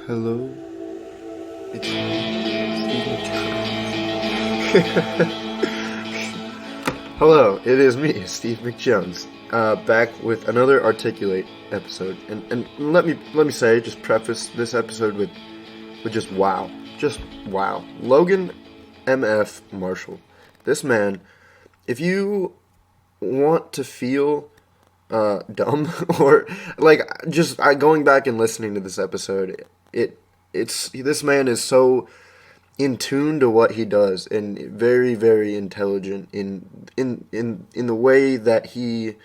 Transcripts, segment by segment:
Hello, it's Steve McJones. Hello, it is me, Steve McJones, back with another Articulate episode. And let me say, just preface this episode with just wow, Logan MF Marshall. This man, if you want to feel dumb or like just going back and listening to this episode, it's this man is so in tune to what he does and very, very intelligent in the way that he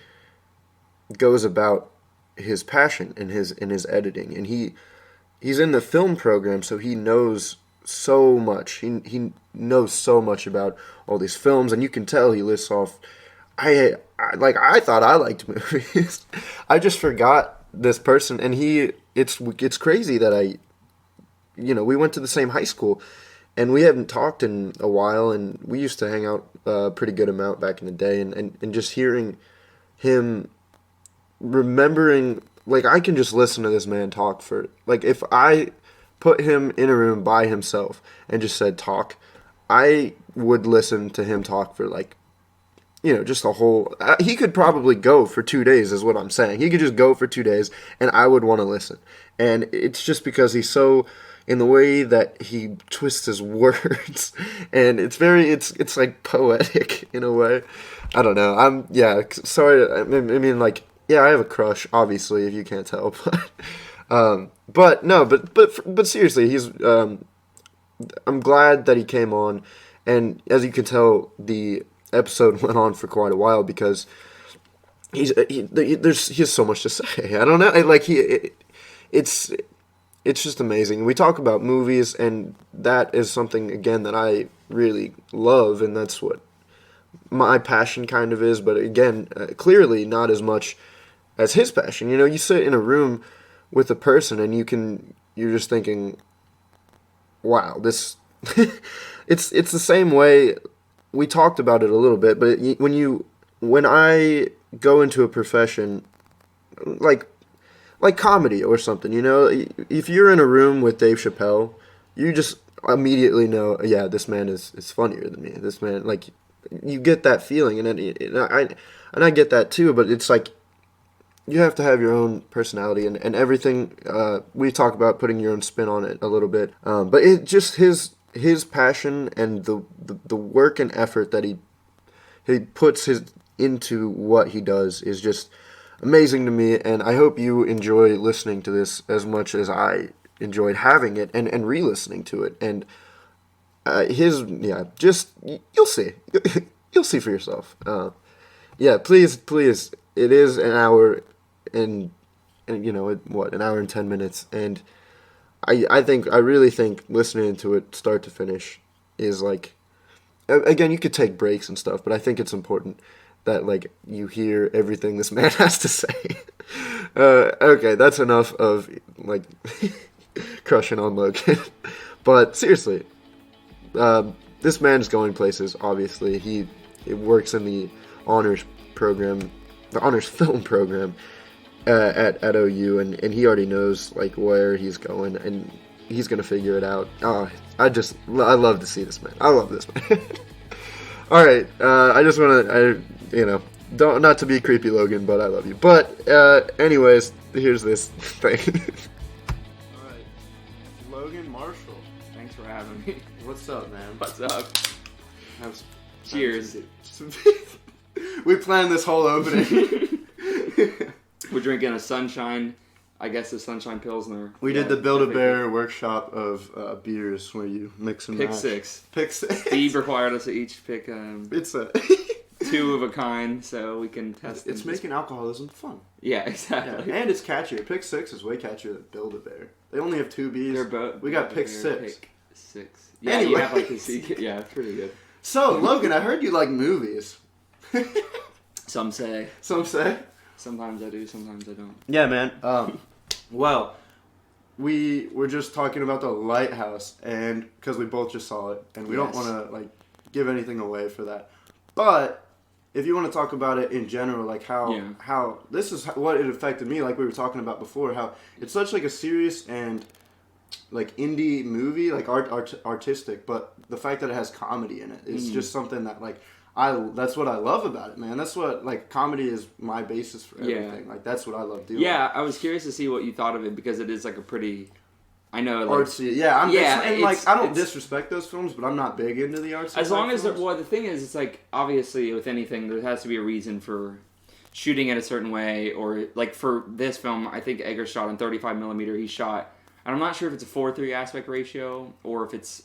goes about his passion in his editing. And he's in the film program, so he knows so much. He knows so much about all these films, and you can tell he lists off. I thought I liked movies. I just forgot this person, and it's crazy that we went to the same high school, and we haven't talked in a while, and we used to hang out a pretty good amount back in the day, and just hearing him remembering, like, I can just listen to this man talk for, like, if I put him in a room by himself and just said talk, I would listen to him talk for, like, just a whole, he could probably go for 2 days is what I'm saying. He could just go for 2 days and I would want to listen. And it's just because he's so, in the way that he twists his words, and it's like poetic in a way. I don't know. Sorry. I mean, like, yeah, I have a crush, obviously, if you can't tell, but seriously, I'm glad that he came on, and as you can tell, the episode went on for quite a while because he has so much to say. I don't know, it's just amazing. We talk about movies, and that is something again that I really love, and that's what my passion kind of is. But again, clearly not as much as his passion. You sit in a room with a person, and you're just thinking, wow, this. it's the same way. We talked about it a little bit, but when I go into a profession like comedy or something, if you're in a room with Dave Chappelle, you just immediately know, yeah, this man is funnier than me. This man, like, you get that feeling, and I get that too. But it's like you have to have your own personality and everything. We talk about putting your own spin on it a little bit, but it just his passion and the work and effort that he puts into what he does is just amazing to me, and I hope you enjoy listening to this as much as I enjoyed having it and re-listening to it. And just you'll see you'll see for yourself. Please, it is an hour and an hour and 10 minutes, and I really think listening to it start to finish is like, again, you could take breaks and stuff, but I think it's important that, like, you hear everything this man has to say. Okay, that's enough of, like, crushing on Logan. But seriously, this man's going places, obviously. He works in the honors program, the honors film program, at OU, and he already knows, like, where he's going, and he's gonna figure it out. I love to see this man. I love this man. All right, I just want to, don't, not to be creepy, Logan, but I love you. But anyways, here's this thing. All right, Logan Marshall. Thanks for having me. What's up, man? What's up? Cheers. We planned this whole opening. We're drinking a Sunshine, I guess the Sunshine Pilsner. We did the Build-A-Bear workshop of beers where you mix and Pick match. six. Pick six. Steve required us to each pick It's a two of a kind so we can test It's them. making alcoholism fun. Yeah, exactly. Yeah, and it's catchier. Pick Six is way catchier than Build-A-Bear. They only have two B's. They're both. We got Pick Six. Pick Six. Yeah, Anyway. you have like yeah, it's pretty good. So, Logan, I heard you like movies. Some say. Some say. Sometimes I do, sometimes I don't. Yeah, man. Well, we were just talking about the Lighthouse, and because we both just saw it, and we don't want to, like, give anything away for that. But if you want to talk about it in general, like how this is what it affected me, like we were talking about before, how it's such like a serious and like indie movie, like artistic, but the fact that it has comedy in it is just something that like that's what I love about it, man. That's what, like, comedy is my basis for everything. Like, that's what I love doing. Yeah, I was curious to see what you thought of it because it is like a pretty, I know, like, artsy. Yeah, and like, I don't disrespect those films, but I'm not big into the artsy. As long as the thing is, it's like, obviously with anything there has to be a reason for shooting it a certain way, or like for this film, I think Edgar shot on 35mm. He shot, and I'm not sure if it's a 4:3 aspect ratio or if it's.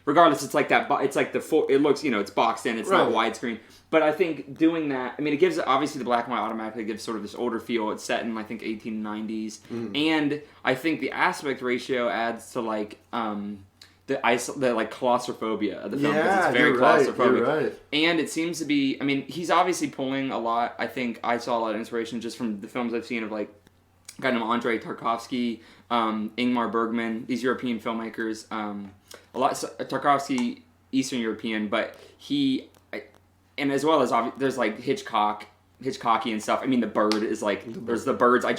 Regardless, it's like that. It's like it looks, it's boxed in. It's not widescreen. But I think doing that, I mean, it gives, obviously the black and white automatically gives sort of this older feel. It's set in, I think, 1890s, and I think the aspect ratio adds to like the like claustrophobia of the film because it's very claustrophobic. You're right. And it seems to be, I mean, he's obviously pulling a lot. I think I saw a lot of inspiration just from the films I've seen of like a guy named Andrei Tarkovsky, Ingmar Bergman, these European filmmakers. Tarkovsky, Eastern European, but and as well as there's like Hitchcocky and stuff. I mean, The Bird is like, there's The Birds. I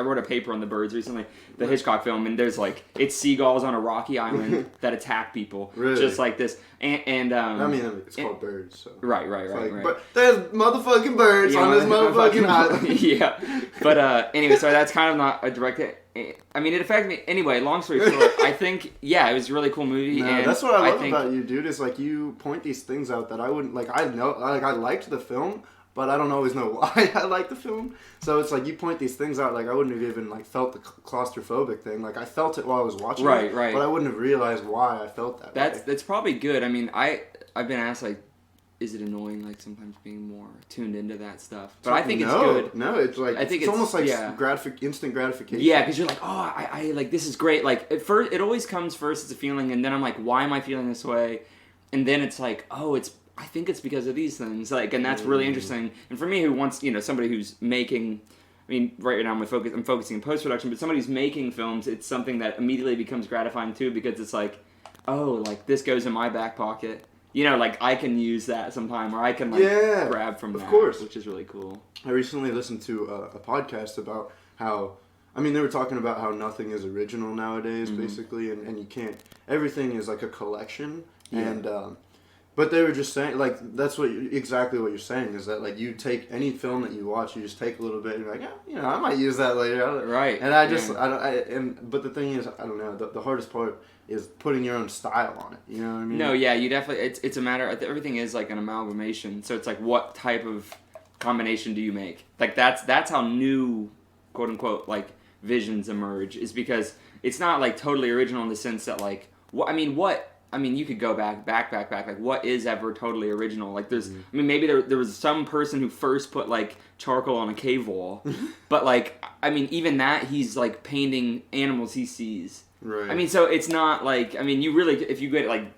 wrote a paper on The Birds recently, the Hitchcock film, and there's like, it's seagulls on a rocky island that attack people. Really? Just like this. And I mean, it's called Birds, so. Right. But there's motherfucking birds on this motherfucking island. Yeah. But anyway, so that's kind of not a direct hit. I mean, it affected me. Anyway, long story short, I think, it was a really cool movie. No, and that's what I love about you, dude, is like you point these things out that I wouldn't, like, I know, like, I liked the film, but I don't always know why I like the film. So it's like you point these things out, like I wouldn't have even like felt the claustrophobic thing. Like I felt it while I was watching it, but I wouldn't have realized why I felt that way. That's probably good. I mean, I've been asked, like, is it annoying, like, sometimes being more tuned into that stuff? But I think it's good. No, it's like, I think it's almost like instant gratification. Yeah, because you're like, oh, I like, this is great. Like, at first, it always comes first as a feeling, and then I'm like, why am I feeling this way? And then it's like, oh, I think it's because of these things. Like, and that's really interesting. And for me, who wants, somebody who's making, I mean, right now I'm focusing in post-production, but somebody who's making films, it's something that immediately becomes gratifying too, because it's like, oh, like, this goes in my back pocket. Like, I can use that sometime, or I can, like, grab from that. Of course. Which is really cool. I recently listened to a podcast about how, I mean, they were talking about how nothing is original nowadays, basically, and you can't, everything is, like, a collection, and, but they were just saying, like, that's exactly what you're saying, is that, like, you take any film that you watch, you just take a little bit, and you're like, I might use that later. Right. And but the thing is, I don't know, the hardest part is putting your own style on it, you know what I mean? No, yeah, you definitely, it's a matter, everything is like an amalgamation, so it's like, what type of combination do you make? Like, that's how new, quote unquote, like, visions emerge, is because it's not, like, totally original in the sense that, like, you could go back, like, what is ever totally original? Like, there's, I mean, maybe there was some person who first put, like, charcoal on a cave wall, but, like, I mean, even that, he's, like, painting animals he sees. Right. I mean, so it's not, like, I mean, you really, if you get, like,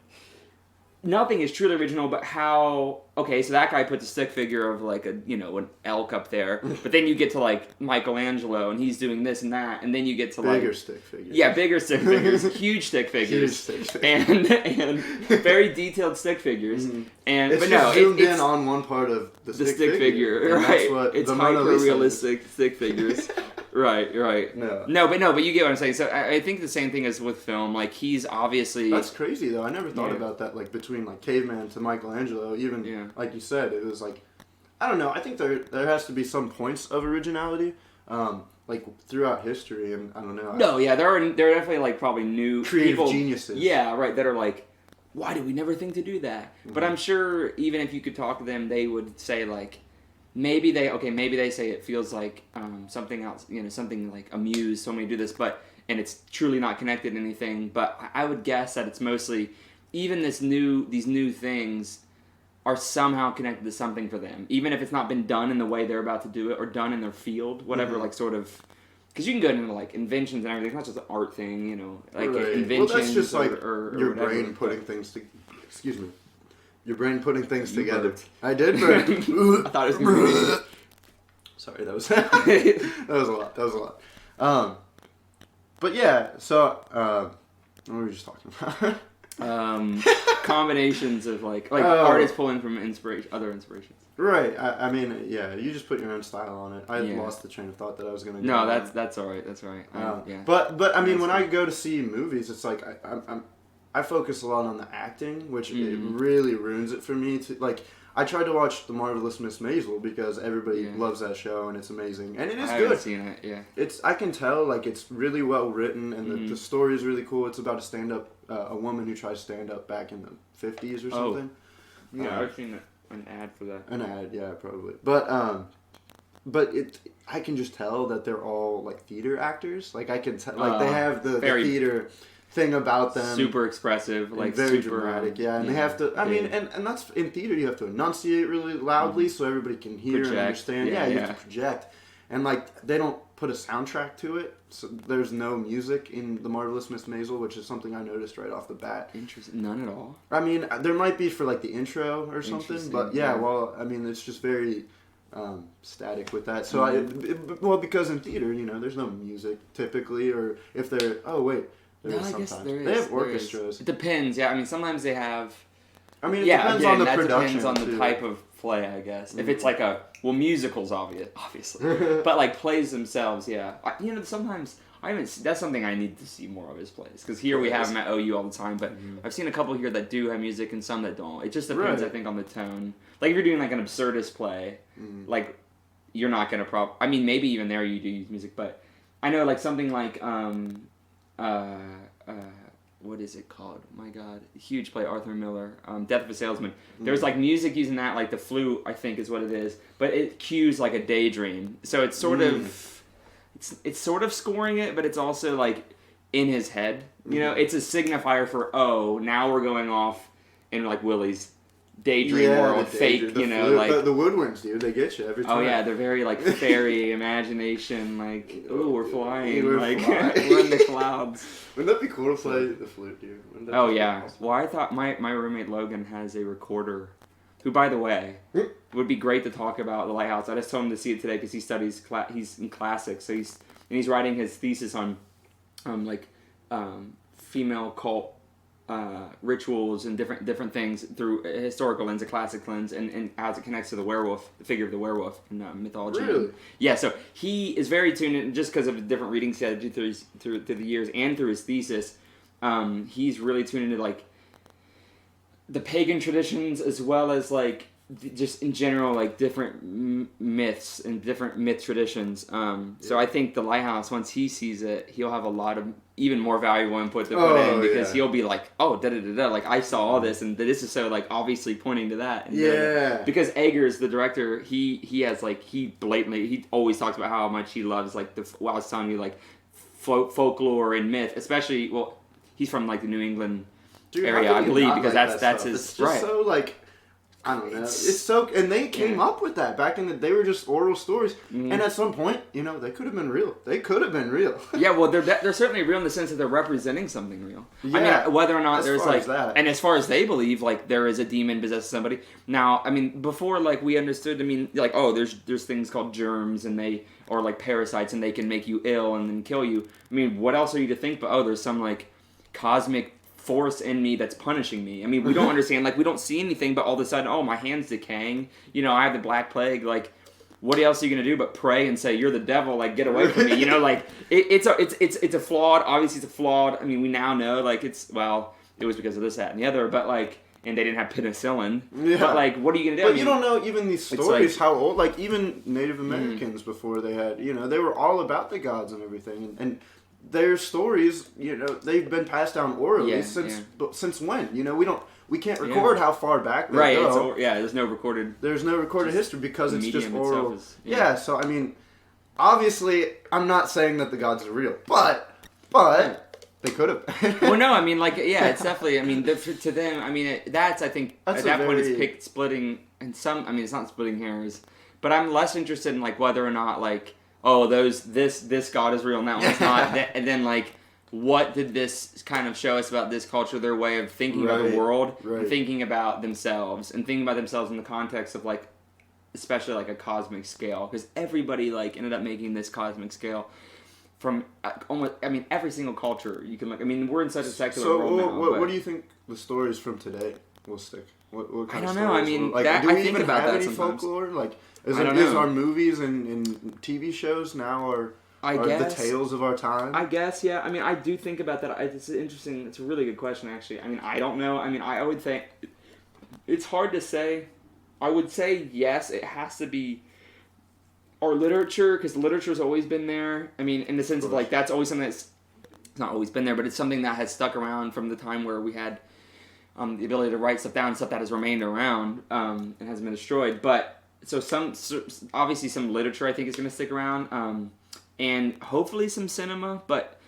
nothing is truly original, but how, okay, so that guy puts a stick figure of, like, an elk up there, but then you get to, like, Michelangelo, and he's doing this and that, and then you get to, like... Bigger stick figures. Yeah, bigger stick figures, huge stick figures. And very detailed stick figures. And, it's but just no, zoomed in on one part of the stick figure. Right. It's hyper-realistic stick figures. Right. No, but you get what I'm saying. So I think the same thing is with film. Like, he's obviously... That's crazy, though. I never thought about that, like, between, like, Caveman to Michelangelo. Even, like you said, it was, like... I don't know. I think there has to be some points of originality, like, throughout history, and I don't know. No, yeah, there are definitely, like, probably new... Creative geniuses. Yeah, right, that are like, why did we never think to do that? But I'm sure, even if you could talk to them, they would say, like... Maybe they say it feels like something else, something like a muse, so many do this, and it's truly not connected to anything, but I would guess that it's mostly, even these new things are somehow connected to something for them, even if it's not been done in the way they're about to do it, or done in their field, whatever, like, sort of, because you can go into, like, inventions and everything, it's not just an art thing, like, inventions, well, that's just, like, or your whatever, brain putting things together. Excuse me. Your brain putting things together. I did burp. I thought it was going to be... Sorry, that was a lot. But yeah, so what were we just talking about? combinations of like artists pulling from other inspirations. Right. I mean, yeah. You just put your own style on it. I lost the train of thought that I was gonna. No, that's all right. That's all right. Yeah. But I mean, when I go to see movies, it's like I focus a lot on the acting, which it really ruins it for me. I tried to watch The Marvelous Miss Maisel because everybody loves that show and it's amazing, and it is good. I haven't seen it. Yeah. I can tell like it's really well written and the story is really cool. It's about a woman who tries stand up back in the 50s or something. Yeah, I've seen an ad for that. An ad, yeah, probably. But I can just tell that they're all like theater actors. Like I can tell, like they have the theater thing about them. Super expressive, like very super dramatic, and they have to. I mean, and that's in theater. You have to enunciate really loudly so everybody can hear and understand. Yeah, you have to project, and like they don't put a soundtrack to it. So there's no music in The Marvelous Miss Maisel, which is something I noticed right off the bat. Interesting. None at all. I mean, there might be for like the intro or something, but well, I mean, it's just very static with that. So because in theater, there's no music typically, or if they're I guess there is. They have orchestras. It depends. Yeah, I mean, sometimes they have. I mean, it depends on the production. Depends on the type of play, I guess. If it's like musicals, obviously, but like plays themselves, yeah. Sometimes that's something I need to see more of his plays, because here we have them at OU all the time, but I've seen a couple here that do have music and some that don't. It just depends, I think, on the tone. Like if you're doing like an absurdist play, like you're not gonna I mean, maybe even there you do use music, but I know like something like what is it called? My God, huge play, Arthur Miller, Death of a Salesman. There's like music using that, like the flute, I think is what it is, but it cues like a daydream. So it's sort of, it's sort of scoring it, but it's also like in his head. It's a signifier for now we're going off in like Willie's daydream world, fake, like the woodwinds, dude. They get you every time. Oh yeah, they're very like fairy imagination, like we're flying, we're in the clouds. Wouldn't that be cool to play the flute, dude? Oh yeah. Awesome? Well, I thought my roommate Logan has a recorder, who, by the way, would be great to talk about the Lighthouse. I just told him to see it today because he studies he's in classics, so he's writing his thesis on female cult rituals and different things through a historical lens, a classic lens, and how it connects to the werewolf, the figure of the werewolf in mythology. Really? Yeah, so he is very tuned in, just because of the different readings he had to do through the years and through his thesis. He's really tuned into like the pagan traditions, as well as like just in general, like different myths and different myth traditions. So I think the Lighthouse, once he sees it, he'll have a lot of even more valuable input to put in, because he'll be like, oh, da-da-da-da, like I saw all this, and this is so like obviously pointing to that. And because Eggers, the director, he has like, he always talks about how much he loves like I was telling you, like folklore and myth, especially, well, he's from like the New England area, I believe, because that's his, it's just so like, I don't know. It's so, and they came up with that back in the. They were just oral stories, and at some point, they could have been real. They could have been real. Yeah, well, they're certainly real in the sense that they're representing something real. Yeah, I mean, whether or not there's like, and as far as they believe, like there is a demon possessing somebody. Now, I mean, before like we understood. I mean, like there's things called germs, and or like parasites, and they can make you ill and then kill you. I mean, what else are you to think? But there's some like cosmic force in me that's punishing me. I mean, we don't understand, like we don't see anything, but all of a sudden, my hand's decaying. I have the Black Plague. Like, what else are you gonna do but pray and say you're the devil? Like, get away from me. Like it's a flawed. Obviously, it's a flawed. I mean, we now know like it was because of this, that, and the other. But like, and they didn't have penicillin. Yeah. But like, what are you gonna do? But you don't know even these stories how old. Like even Native Americans before they had, they were all about the gods and everything, and their stories, they've been passed down orally since when? We can't record how far back they go. There's no recorded history because it's just oral. Yeah, so I mean, obviously, I'm not saying that the gods are real, but they could have. Well, no, I mean, like, it's definitely. I mean, to them, I mean, I think at that point it's splitting, and some. I mean, it's not splitting hairs, but I'm less interested in like whether or not like, this god is real and that one's not. And then like, what did this kind of show us about this culture, their way of thinking about the world, and thinking about themselves, and thinking about themselves in the context of like, especially like a cosmic scale, because everybody like ended up making this cosmic scale. from almost, I mean, every single culture you can look. I mean, we're in such a secular So world now. what do you think the stories from today will stick? What kind I of don't know. I stories mean, will, that, do we I think even about have that any sometimes. folklore? Like, is know. our movies and TV shows now are the tales of our time? I guess, yeah. I mean, I do think about that. It's interesting. It's a really good question, actually. I mean, I don't know. I mean, I would think it's hard to say. I would say yes. It has to be our literature, because literature's always been there. I mean, in the sense of like that's always something that's it's not always been there, but it's something that has stuck around from the time where we had the ability to write stuff down, stuff that has remained around and hasn't been destroyed. But so obviously some literature I think is going to stick around, and hopefully some cinema. But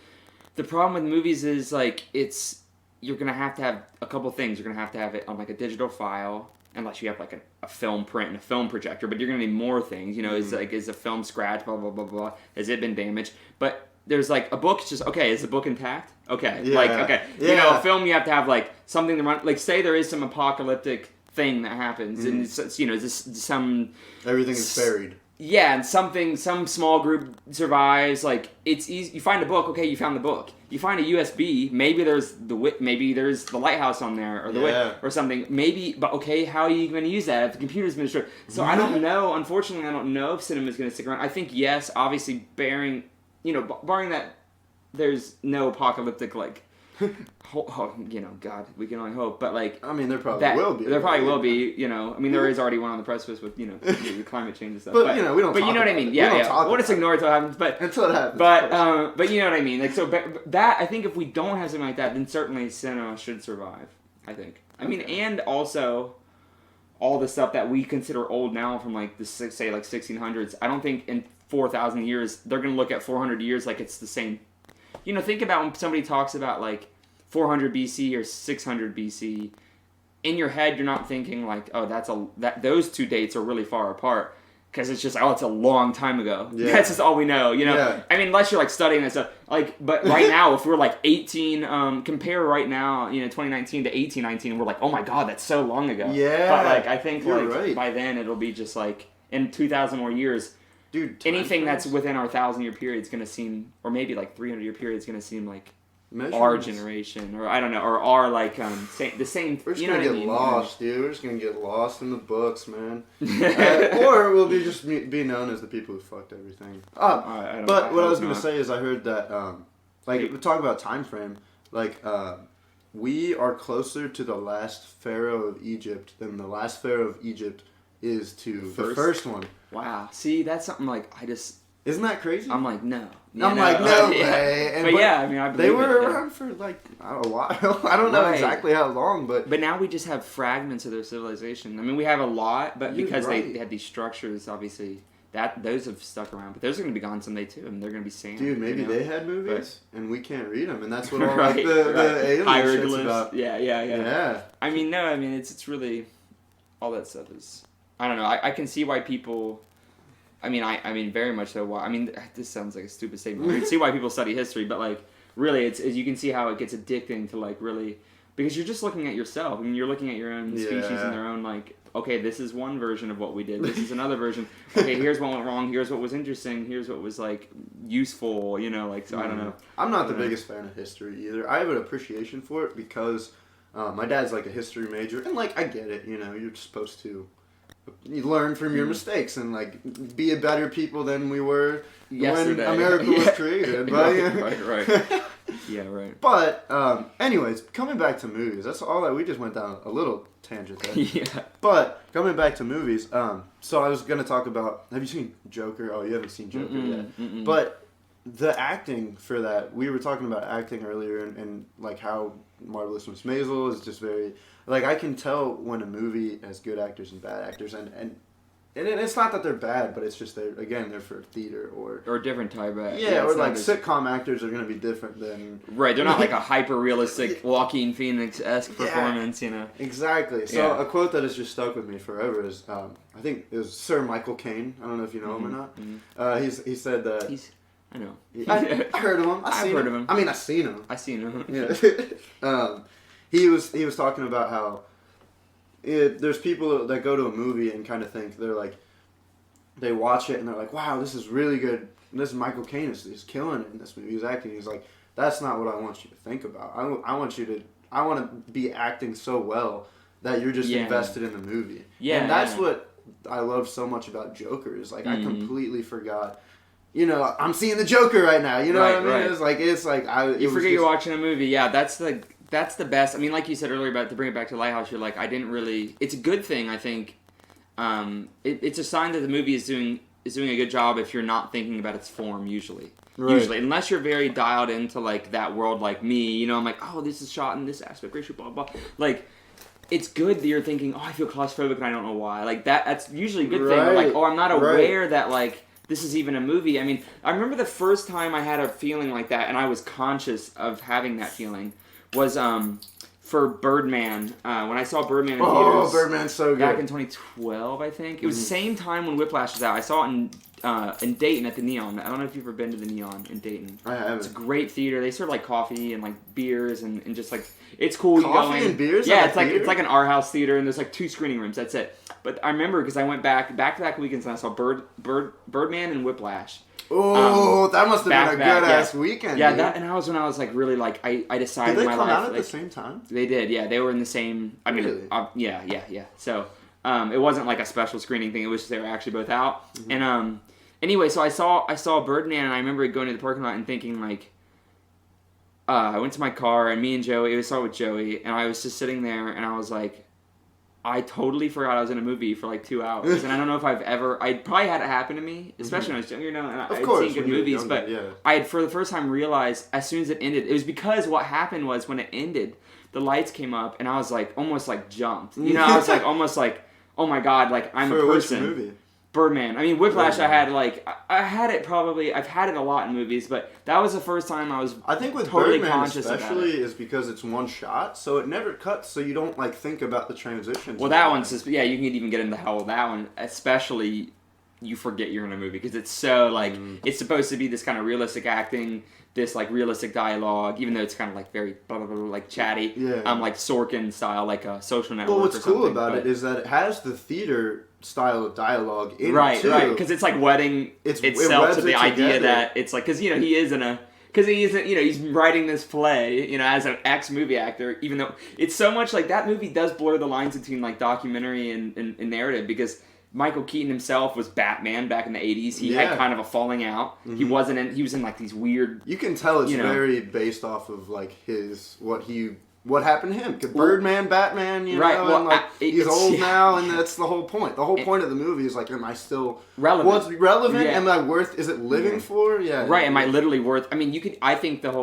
the problem with movies is like you're going to have a couple things. You're going to have it on like a digital file, unless you have like a film print and a film projector. But you're going to need more things. You know, is a film scratched? Blah blah blah blah. Has it been damaged? But there's like a book, it's just, okay, is the book intact? Okay. Yeah. Like, okay. Yeah. You know, a film, you have to have like something to run, like say there is some apocalyptic thing that happens and it's, you know, just some... Everything is buried. Yeah, and some small group survives, like, it's easy, you find a book, okay, you found the book. You find a USB, maybe there's the Lighthouse on there, or or something, maybe, but okay, how are you going to use that if the computer's been destroyed? So I don't know, unfortunately, I don't know if cinema's going to stick around. I think, yes, obviously, barring that there's no apocalyptic, like, you know, God, we can only hope, but like... I mean, there probably will be. There probably will be, you know. I mean, there is already one on the precipice with, you know, the climate change and stuff. But you know, we don't But you know what I mean, yeah. We'll just ignore it until it happens, but... Until it happens. But you know what I mean. Like, so, that, I think if we don't have something like that, then certainly cinema should survive, I think. I mean, and also... all the stuff that we consider old now from like the 1600s, I don't think in 4,000 years they're going to look at 400 years like it's the same. You know, think about when somebody talks about like 400 BC or 600 BC. In your head, you're not thinking like, oh, those two dates are really far apart, because it's just, oh, it's a long time ago. Yeah. That's just all we know, you know? Yeah. I mean, unless you're like studying that stuff. Like, but right now, if we're like 18, compare right now, you know, 2019 to 1819, we're like, oh my God, that's so long ago. Yeah. But like, I think like right. by then it'll be just like, in 2,000 more years, dude, anything that's within our 1,000-year period is going to seem, or maybe like 300-year period is going to seem like our generation, or I don't know, or our like the same. We're just you know gonna what I get mean? lost, dude. We're just gonna get lost in the books, man. Or we'll be known as the people who fucked everything. But what I was gonna say is, I heard that like we talk about time frame, like we are closer to the last pharaoh of Egypt than the last pharaoh of Egypt is to the first one. Wow. See, that's something like Isn't that crazy? I'm like, no. I'm like, no way. And, but yeah, I mean, I believe they were around for like a while. I don't know exactly how long, but now we just have fragments of their civilization. I mean, we have a lot, but because they had these structures, obviously, those have stuck around. But those are going to be gone someday too, and they're going to be sand. Dude, maybe they had movies, and we can't read them, and that's what all like the alien shit's about. Yeah. I mean, no, I mean it's really all that stuff is. I don't know. I can see why people. I mean, very much so. I mean, this sounds like a stupid statement. I can see why people study history, but like, really, it's you can see how it gets addicting to like really, because you're just looking at yourself. I mean, you're looking at your own species and their own like, okay, this is one version of what we did. This is another version. Okay, here's what went wrong. Here's what was interesting. Here's what was like useful. You know, like so. I don't know. I'm not the biggest fan of history either. I have an appreciation for it because my dad's like a history major, and like I get it. You know, you're supposed to. You learn from your mistakes and like be a better people than we were when America was created. Right. Yeah, right. But anyways, coming back to movies, that's all that we just went down a little tangent there. Yeah. But coming back to movies, so I was gonna talk about. Have you seen Joker? Oh, you haven't seen Joker yet. But the acting for that, we were talking about acting earlier, and like how Marvelous Miss Maisel is just very. Like, I can tell when a movie has good actors and bad actors, and it's not that they're bad, but it's just they're for theater or a different type of or like sitcom actors are going to be different than they're not like a hyper realistic Joaquin Phoenix-esque performance, you know. Exactly. So a quote that has just stuck with me forever is I think it was Sir Michael Caine. I don't know if you know him or not. He said that I know. I heard of him. I've heard of him. I mean, I've seen him. I've seen him. Yeah. He was talking about how there's people that go to a movie and kind of think they watch it and they're like, wow, this is really good this Michael Caine is killing it in this movie. He's acting. He's like, that's not what I want you to think about. I want to be acting so well that you're just invested in the movie. Yeah, and that's what I love so much about Joker is like I completely forgot. You know, I'm seeing the Joker right now. You know what I mean? Right. It's like you forget you're watching a movie. Yeah, that's the best. I mean, like you said earlier about to bring it back to Lighthouse, you're like, I didn't really. It's a good thing, I think. It's a sign that the movie is doing a good job if you're not thinking about its form usually. Right. Usually, unless you're very dialed into like that world, like me. You know, I'm like, oh, this is shot in this aspect ratio, blah blah. Like, it's good that you're thinking, oh, I feel claustrophobic and I don't know why. Like that's usually a good thing. Or like, oh, I'm not aware that like. This is even a movie. I mean, I remember the first time I had a feeling like that, and I was conscious of having that feeling, was for Birdman. When I saw Birdman in theaters. Oh, Birdman's so good. Back in 2012, I think. It was the same time when Whiplash was out. I saw it in Dayton at the Neon. I don't know if you've ever been to the Neon in Dayton. I haven't. It's a great theater. They serve like coffee and like beers and just like it's cool. Coffee you go in. And beers. Yeah, it's like an art house theater, and there's like 2 screening rooms. That's it. But I remember because I went back-to-back weekends and I saw Birdman and Whiplash. Oh, that must have been a good-ass weekend. Yeah, dude. That, and I was when I was like really like I decided did they in my come life. out at like, the same time? They did, yeah. They were in the same. I mean, really? Yeah. So it wasn't like a special screening thing. It was just they were actually both out. Mm-hmm. And anyway, so I saw Birdman, and I remember going to the parking lot and thinking like. I went to my car, and me and Joey. I saw it with Joey, and I was just sitting there, and I was like. I totally forgot I was in a movie for like 2 hours, and I don't know if I've ever. I probably had it happen to me, especially when I was younger, you know. And I'd seen good movies, but I had for the first time realized as soon as it ended, it was because what happened was when it ended, the lights came up, and I was like almost like jumped. You know, I was like almost like, oh my god, like I'm a person. Which movie? Birdman. I mean, Whiplash. Birdman. I had it probably. I've had it a lot in movies, but that was the first time I was. I think with totally Birdman conscious especially about it. Is because it's one shot, so it never cuts, so you don't like think about the transitions. Well, that one's just that you can even get into hell with that one, especially. You forget you're in a movie because it's so like it's supposed to be this kind of realistic acting, this like realistic dialogue, even though it's kind of like very blah, blah, blah, like chatty, like Sorkin style, like a Social Network. Well, what's or something, cool about it is that it has the theater style of dialogue in it too. Right, because it's like wedding itself to the idea that it's like because he is in a. Because he isn't, he's writing this play, as an ex-movie actor, even though it's so much like that movie does blur the lines between like documentary and narrative because Michael Keaton himself was Batman back in the 80s. He had kind of a falling out. Mm-hmm. He was in like these weird... You can tell it's very based off of like what happened to him. Birdman, Batman, right. Well, and like he's old now, and that's the whole point. The whole point of the movie is like, am I still relevant? What's relevant? Yeah. Am I worth? Is it living for? Yeah. Right. Am I literally worth? I mean, you could. I think that's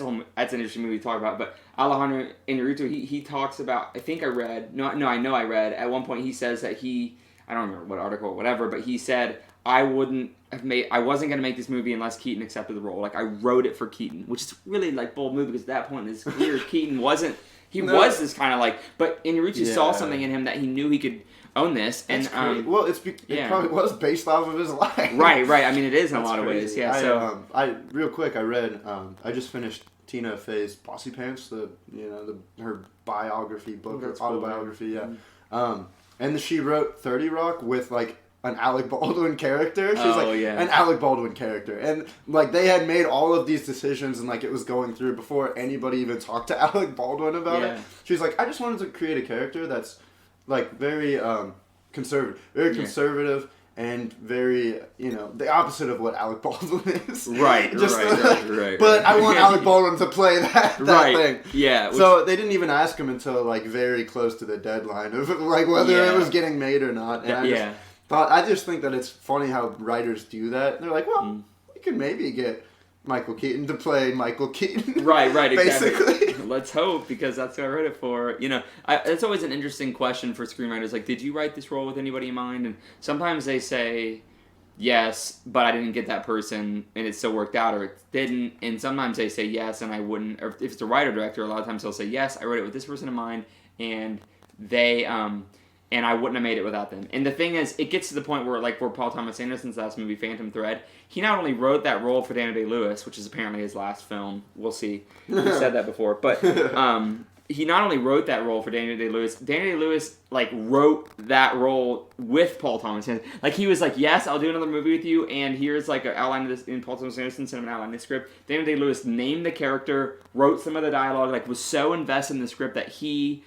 an interesting movie to talk about. But Alejandro Inarritu, he talks about. I think I read. No, I know I read at one point. He says that I don't remember what article or whatever, but he said I wasn't going to make this movie unless Keaton accepted the role. Like, I wrote it for Keaton, which is really, like, bold move because at that point in his career, Keaton wasn't... He was this kind of, like... But Inarritu saw something in him that he knew he could own this. And well, it probably was based off of his life. Right. I mean, it is in a lot of ways. Yeah, real quick, I read... I just finished Tina Fey's Bossy Pants, her biography book, or autobiography, and she wrote 30 Rock with, like... an Alec Baldwin character. She's an Alec Baldwin character. And, like, they had made all of these decisions and, like, it was going through before anybody even talked to Alec Baldwin about it. She's like, I just wanted to create a character that's, like, very conservative and very, the opposite of what Alec Baldwin is. Right. But I want Alec Baldwin to play that thing. Yeah. So they didn't even ask him until, like, very close to the deadline of, like, whether it was getting made or not. And I just think that it's funny how writers do that. They're like, well, we could maybe get Michael Keaton to play Michael Keaton. Right, basically. Exactly. Let's hope, because that's who I wrote it for. It's always an interesting question for screenwriters. Like, did you write this role with anybody in mind? And sometimes they say, yes, but I didn't get that person, and it still worked out, or it didn't. And sometimes they say yes, and I wouldn't. Or if it's a writer-director, a lot of times they'll say, yes, I wrote it with this person in mind, and they... and I wouldn't have made it without them. And the thing is, it gets to the point where Paul Thomas Anderson's last movie, Phantom Thread, he not only wrote that role for Daniel Day-Lewis, which is apparently his last film. We'll see. He said that before. But he not only wrote that role for Daniel Day-Lewis, Daniel Day-Lewis, like, wrote that role with Paul Thomas Anderson. Like, he was like, yes, I'll do another movie with you, and here's, like, an outline of this, in Paul Thomas Anderson, sent him an outline of the script. Daniel Day-Lewis named the character, wrote some of the dialogue, like, was so invested in the script that he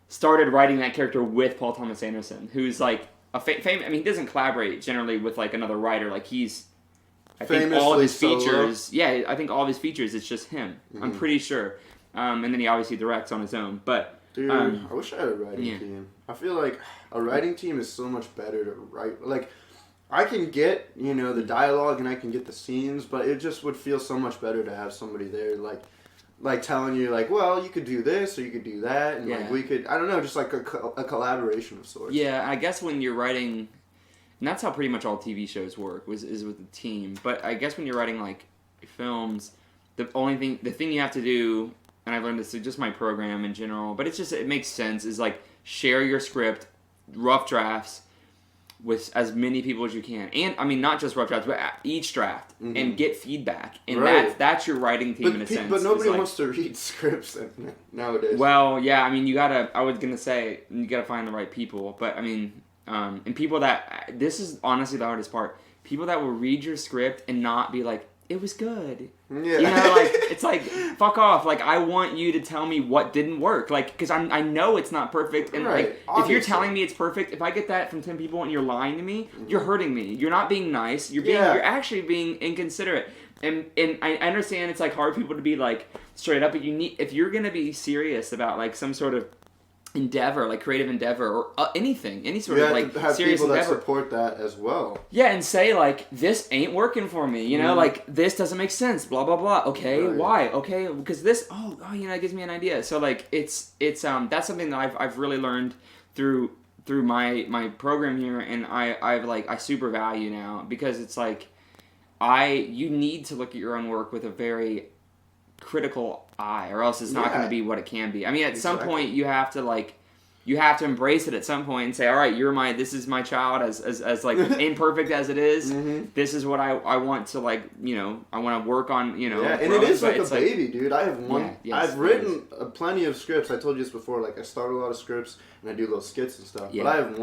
started writing that character with Paul Thomas Anderson, who's, like, a I mean, he doesn't collaborate, generally, with, like, another writer. Like, he's... I think all of his features... Solo. Yeah, I think all of his features, it's just him. Mm-hmm. I'm pretty sure. And then he obviously directs on his own. But dude, I wish I had a writing team. I feel like a writing team is so much better to write. Like, I can get, you know, the dialogue and I can get the scenes, but it just would feel so much better to have somebody there, like telling you, like, well, you could do this or you could do that, and like we could, I don't know, just like a collaboration of sorts. Yeah, I guess when you're writing, and that's how pretty much all TV shows work, is with a team. But I guess when you're writing like films, the thing you have to do. And I've learned this through just my program in general, but it makes sense, is like share your script, rough drafts, with as many people as you can. And, I mean, not just rough drafts, but each draft, and get feedback. And that's your writing team in a sense. But nobody wants to read scripts nowadays. Well, yeah, I mean, I was going to say, you got to find the right people. But, I mean, and people that, this is honestly the hardest part, people that will read your script and not be like, it was good. Yeah. You know, like, it's like, fuck off. Like, I want you to tell me what didn't work. Like, because I know it's not perfect. And, like, obviously, if you're telling me it's perfect, if I get that from 10 people and you're lying to me, you're hurting me. You're not being nice. You're actually being inconsiderate. And I understand it's, like, hard for people to be, like, straight up. But if you're going to be serious about, like, some sort of endeavor, like creative endeavor, or anything, any sort of like have serious people endeavor, that support that as well. Yeah, and say like, this ain't working for me, you know, like this doesn't make sense, blah blah blah. Okay, why? Okay, because this, you know, it gives me an idea. So like, it's that's something that I've really learned through my program here, and I super value now, because it's like, you need to look at your own work with a very critical eye, or else it's not going to be what it can be. I mean, at some point you have to embrace it at some point and say, all right, this is my child, as like imperfect as it is. This is what I want to, like, you know, I want to work on, you know. Yeah, and it is like a baby, dude. I have I've written plenty of scripts. I told you this before. Like, I start a lot of scripts and I do little skits and stuff. Yeah. But I have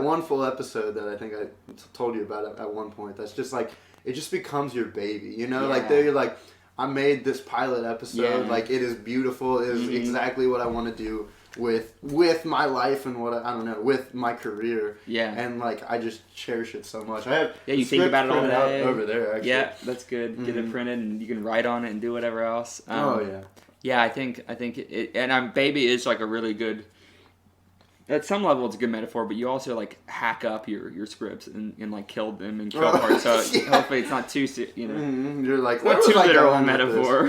one full episode that I think I told you about at one point. That's just like, it just becomes your baby, you know. Like, there you're like, I made this pilot episode. Yeah. Like, it is beautiful. It is exactly what I want to do with my life and what I don't know, with my career. Yeah. And like, I just cherish it so much. I have you think about it all day over there. Actually. Yeah, that's good. Get it printed and you can write on it and do whatever else. Yeah, I think it, and Baby is like a really good. At some level, it's a good metaphor, but you also like hack up your scripts and like kill them and kill parts. So hopefully it's not too, you know. You're like, not too literal a metaphor,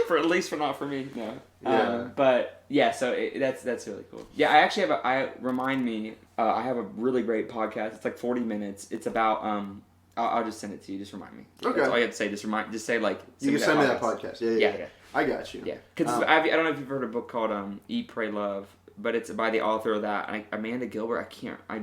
for at least not for me. No. Yeah. But yeah, so that's really cool. Yeah, I actually have I have a really great podcast. It's like 40 minutes. It's about I'll just send it to you. Just remind me. Okay. That's all you have to say. Just say like. You can send me that podcast. Yeah. I got you. Yeah, because I don't know if you've heard a book called Eat, Pray, Love. But it's by the author of that, Amanda Gilbert. I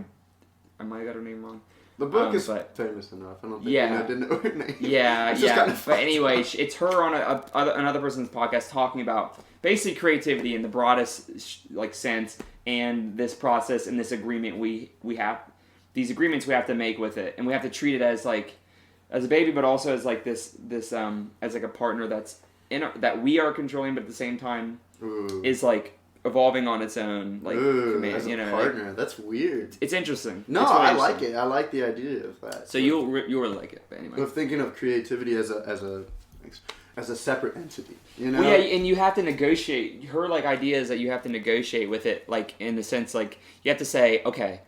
might have got her name wrong. The book is famous enough. I don't think I didn't know her name. Yeah, yeah. But anyway, it's her on another person's podcast talking about basically creativity in the broadest like sense, and this process and this agreement we have, these agreements we have to make with it, and we have to treat it as like as a baby, but also as like this as like a partner that's that we are controlling, but at the same time is like evolving on its own, like command, as a partner. Like, that's weird. It's interesting. No, it's really I like it. I like the idea of that. So you'll really like it. But anyway, but thinking of creativity as a separate entity, you know. Well, yeah, and you have to negotiate. Her like idea is that you have to negotiate with it, like in the sense like you have to say, okay,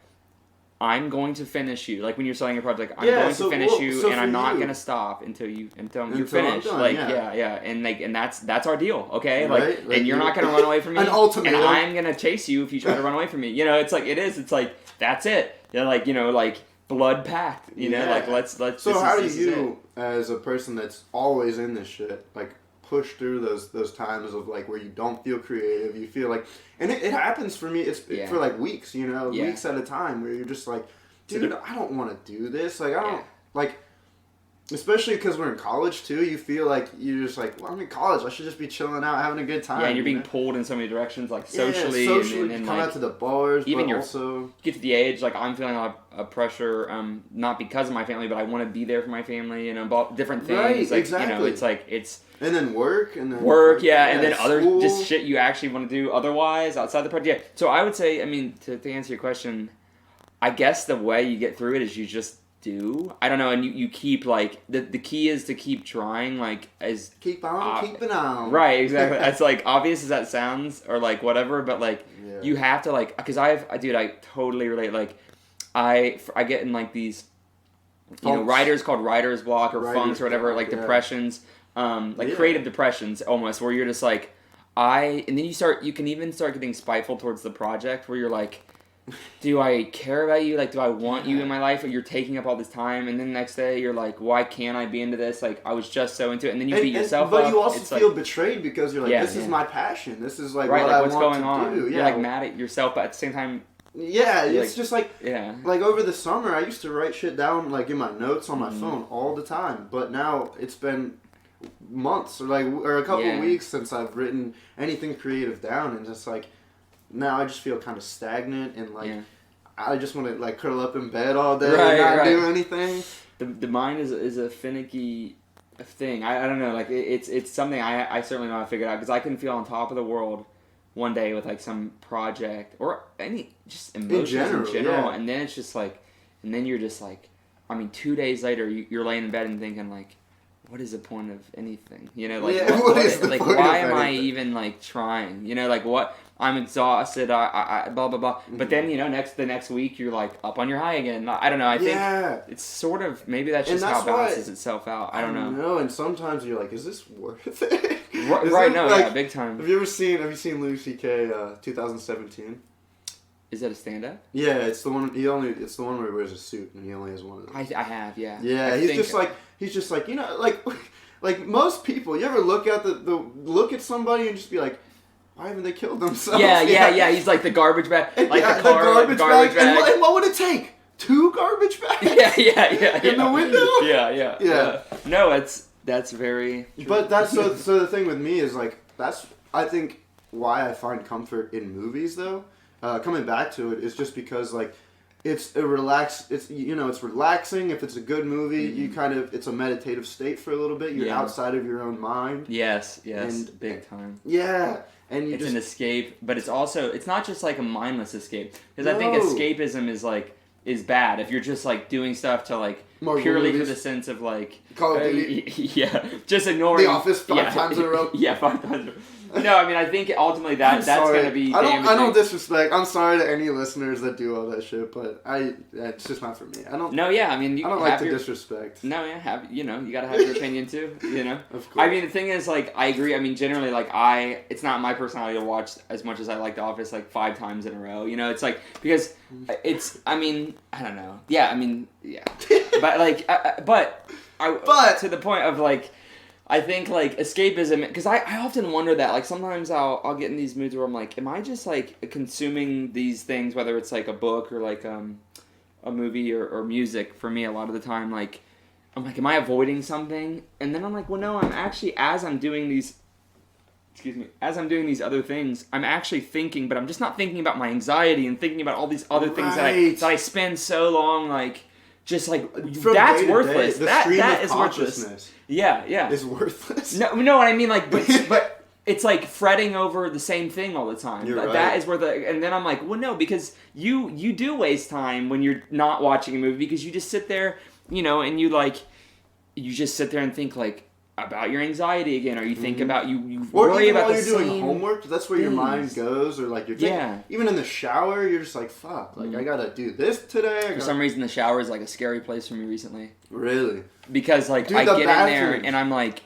I'm going to finish you. Like when you're selling your project, I'm going to finish you, and I'm not going to stop until you're finished. Done, like and that's our deal, okay? Like and you're not going to run away from me, and I'm going to chase you if you try to run away from me. You know, it's like it's like that's it. You know, like blood pact. You know, like let's. So how do you, as a person that's always in this shit, like push through those times of like where you don't feel creative, you feel like, and it happens for me, for like weeks, you know, weeks at a time where you're just like, dude, I don't want to do this, like I don't, like, Especially because we're in college too, you feel like you're just like, well, I'm in college. I should just be chilling out, having a good time. Yeah, and you're being pulled in so many directions, like socially, and come like, out to the bars. Even but you also get to the age like I'm feeling a lot of pressure, not because of my family, but I want to be there for my family. Different things. Right, like, exactly. It's like it's. And then work, and then and then other school. just shit you actually want to do otherwise outside the project. Yeah. So I would say, I mean, to answer your question, I guess the way you get through it is you just do. I don't know, and you keep like the key is to keep trying, like as keeping on. Right, exactly. It's like obvious as that sounds, or like whatever, but like you have to like because I totally relate. Like I get in like these, writers called writer's block or funks or whatever, like depressions, creative depressions almost, where you're just like and then you can even start getting spiteful towards the project where you're like, do I care about you? Like, do I want you in my life? Or you're taking up all this time, and then the next day you're like, why can't I be into this? Like, I was just so into it, and then you beat yourself up. But you also feel betrayed because you're like, this is my passion. This is like what I what's want going to on. do. You're like mad at yourself, but at the same time, it's just like like over the summer, I used to write shit down like in my notes on my phone all the time, but now it's been months or a couple of weeks since I've written anything creative down, and just like now I just feel kind of stagnant and like. I just want to like curl up in bed all day and not do anything. The mind is a finicky thing. I don't know. Like it's something I certainly know how to figure it out, because I can feel on top of the world one day with like some project or any just emotions in general, and then it's just like, and then you're just like, I mean, 2 days later you're laying in bed and thinking like, what is the point of anything? What is the point why of am I anything? even like trying? Like what? I'm exhausted. I blah blah blah. But then the next week you're like up on your high again. I don't know. I think it's sort of maybe that's just how it balances itself out. I don't know. No, and sometimes you're like, is this worth it? Right? No, like, big time. Have you seen Louis C.K. 2017? Is that a stand-up? Yeah, it's the one. It's the one where he wears a suit and he only has one of those. I have, yeah. Yeah, he's just like like most people. You ever look at somebody and just be like, why haven't they killed themselves? Yeah. He's like the garbage bag, like the car, garbage bag. And what would it take? 2 garbage bags? Yeah. In the window? Yeah. No, that's very true. But that's so the thing with me is like that's I think why I find comfort in movies though. Coming back to it is just because like it's relaxing. If it's a good movie, you it's a meditative state for a little bit. You're outside of your own mind. Yes, big time. Yeah. And it's an escape, but it's not just like a mindless escape, because I think escapism is bad if you're just like doing stuff to like Marvel purely movies. for the sense of like Call of Duty. Just ignoring The Office 5 times in a row. 5 times in a row. No, I mean I think ultimately that's gonna be. I don't disrespect. I'm sorry to any listeners that do all that shit, but it's just not for me. I don't. No, yeah, I mean I don't like to disrespect. No, yeah, you gotta have your opinion too. Of course. I mean the thing is like I agree. I mean generally like it's not my personality to watch as much as I like The Office like 5 times in a row. It's like because it's. I mean I don't know. Yeah, I mean yeah, but like but to the point of like. I think, like, escapism, because I often wonder that, like, sometimes I'll get in these moods where I'm like, am I just, like, consuming these things, whether it's, like, a book or, like, a movie or music, for me, a lot of the time, like, I'm like, am I avoiding something? And then I'm like, well, no, I'm actually, as I'm doing these other things, I'm actually thinking, but I'm just not thinking about my anxiety and thinking about all these other things that I spend so long, like, just like that's worthless. That is worthless. Yeah. Is worthless. No, I mean like, but it's like fretting over the same thing all the time. You're right. That is where and then I'm like, well, no, because you do waste time when you're not watching a movie because you just sit there, and you just sit there and think like about your anxiety again, or you think about you worry about while the you're same doing homework. That's where your mind goes, or like you're even in the shower, you're just like fuck, like I gotta do this today. For some reason, the shower is like a scary place for me recently. Really? Because like I get in there and I'm like,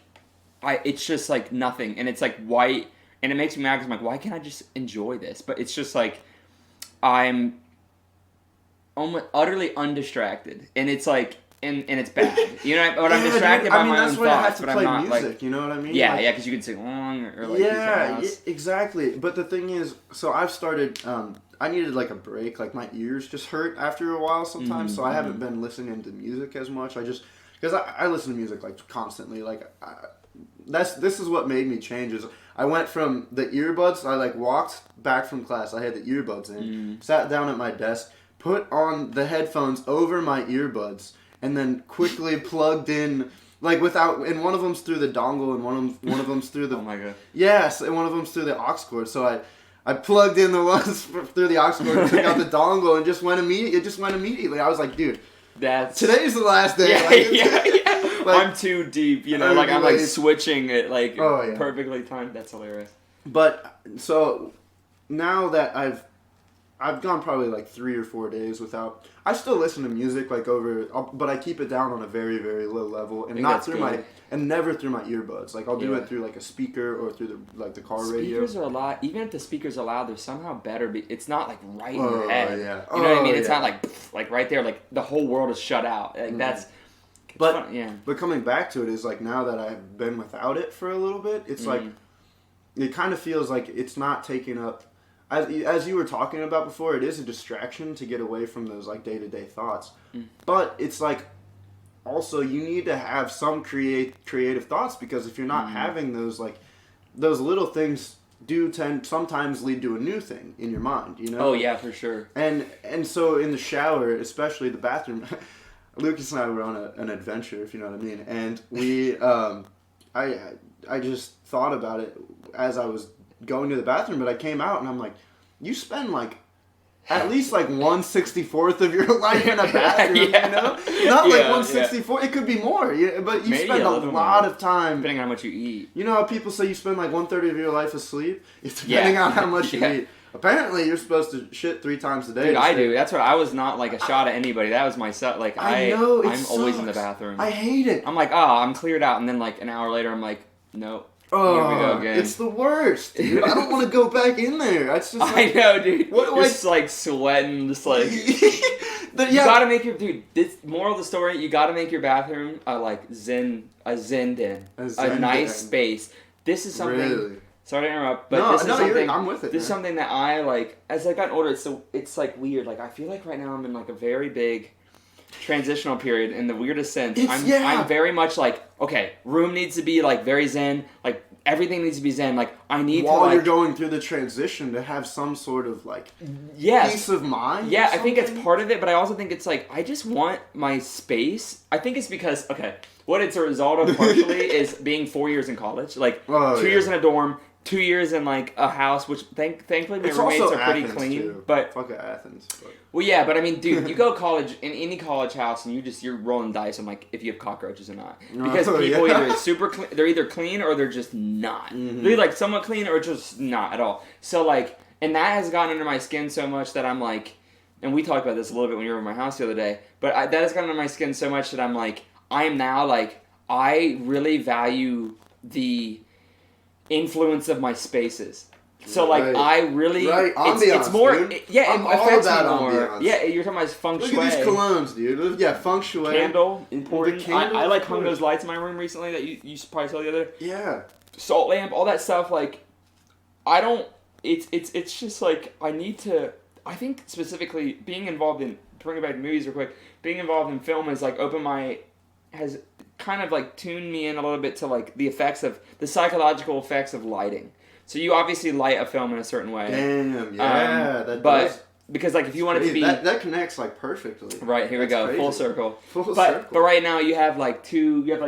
it's just like nothing, and it's like white, and it makes me mad because I'm like, why can't I just enjoy this? But it's just like I'm almost utterly undistracted, and it's like. And it's bad, but I'm distracted by my own thoughts, but I'm not music, like, you know what I mean? Yeah, because you can sing along or like exactly. But the thing is, so I've started. I needed like a break. Like my ears just hurt after a while sometimes, so I haven't been listening to music as much. I just because I listen to music like constantly. Like this is what made me change. Is I went from the earbuds. I like walked back from class. I had the earbuds in, sat down at my desk, put on the headphones over my earbuds, and then quickly plugged in. Like and one of them's through the dongle, and one of them's through the. Oh my god. Yes, and one of them's through the aux cord. So I plugged in the ones through the aux cord, and took out the dongle, and it just went immediately. I was like, dude, today's the last day. Yeah. Like, I'm too deep, you know. Like I'm like switching it like perfectly timed. That's hilarious. But so now that I've gone probably like 3 or 4 days without. I still listen to music like but I keep it down on a very, very low level and not through never through my earbuds. Like I'll do it through like a speaker or through the car radio. Speakers are a lot. Even if the speakers are loud, they're somehow better. It's not like right in your head. Yeah. You know what I mean? It's not like right there. Like the whole world is shut out. Like that's. But But coming back to it is like now that I've been without it for a little bit, it's like it kind of feels like it's not taking up. As you were talking about before, it is a distraction to get away from those like day-to-day thoughts. But it's like also you need to have some creative thoughts, because if you're not having those little things sometimes lead to a new thing in your mind, you know? Oh yeah, for sure. And so in the shower, especially the bathroom, Lucas and I were on an adventure, if you know what I mean. And we I just thought about it as I was going to the bathroom, but I came out and I'm like, you spend like at least like 1/64th of your life in a bathroom, you know? Not like 1/64, it could be more, but you spend a lot of time. Depending on how much you eat. You know how people say you spend like 1/3 of your life asleep? It's depending on how much you eat. Apparently, you're supposed to shit 3 times a day. Dude, I do. That's what I was not like a shot at anybody. That was myself. Like I know, I'm always in the bathroom. I hate it. I'm like, I'm cleared out, and then like an hour later, I'm like, nope. Oh, here we go again. It's the worst, dude. I don't want to go back in there. It's just like, I know, dude. You're just like sweating, just like. You gotta make your moral of the story. You gotta make your bathroom a zen den, a nice space. This is something. Really? Sorry to interrupt, but this is something. I'm with it. This is something that I like. As I've gotten older, it's like weird. Like I feel like right now I'm in like a very big transitional period in the weirdest sense. I'm very much like, okay, room needs to be like very zen, like everything needs to be zen. Like I need while to, like, you're going through the transition to have some sort of like peace of mind. Yeah, I think it's part of it, but I also think it's like I just want my space. I think it's because what it's a result of partially is being 4 years in college, like 2 years in a dorm. 2 years in like a house, which thankfully my roommates are pretty clean. Too. But fuck Athens. But. Well, yeah, but I mean, dude, you go college in any college house, and you're rolling dice on like if you have cockroaches or not, because people either super clean, they're either clean or they're just not. They're either, like somewhat clean or just not at all. So like, and that has gotten under my skin so much that I'm like, and we talked about this a little bit when you were in my house the other day, but that has gotten under my skin so much that I'm like, I am now like, I really value the influence of my spaces. So like I really it's more dude. It affects me more. Ambiance. Yeah, you're talking about feng shui. Look at these colognes, dude. Yeah, feng shui. Candle, important. I like hung those lights in my room recently that you probably saw the other day. Yeah. Salt lamp, all that stuff. Like, I don't. It's just like I need to. I think specifically being involved in, to bring it back to movies real quick. Being involved in film has like has kind of like tuned me in a little bit to like the psychological effects of lighting. So you obviously light a film in a certain way. Damn, yeah. Because like if you want it to be that connects like perfectly. Right, here we go. Crazy. Full circle. But right now you have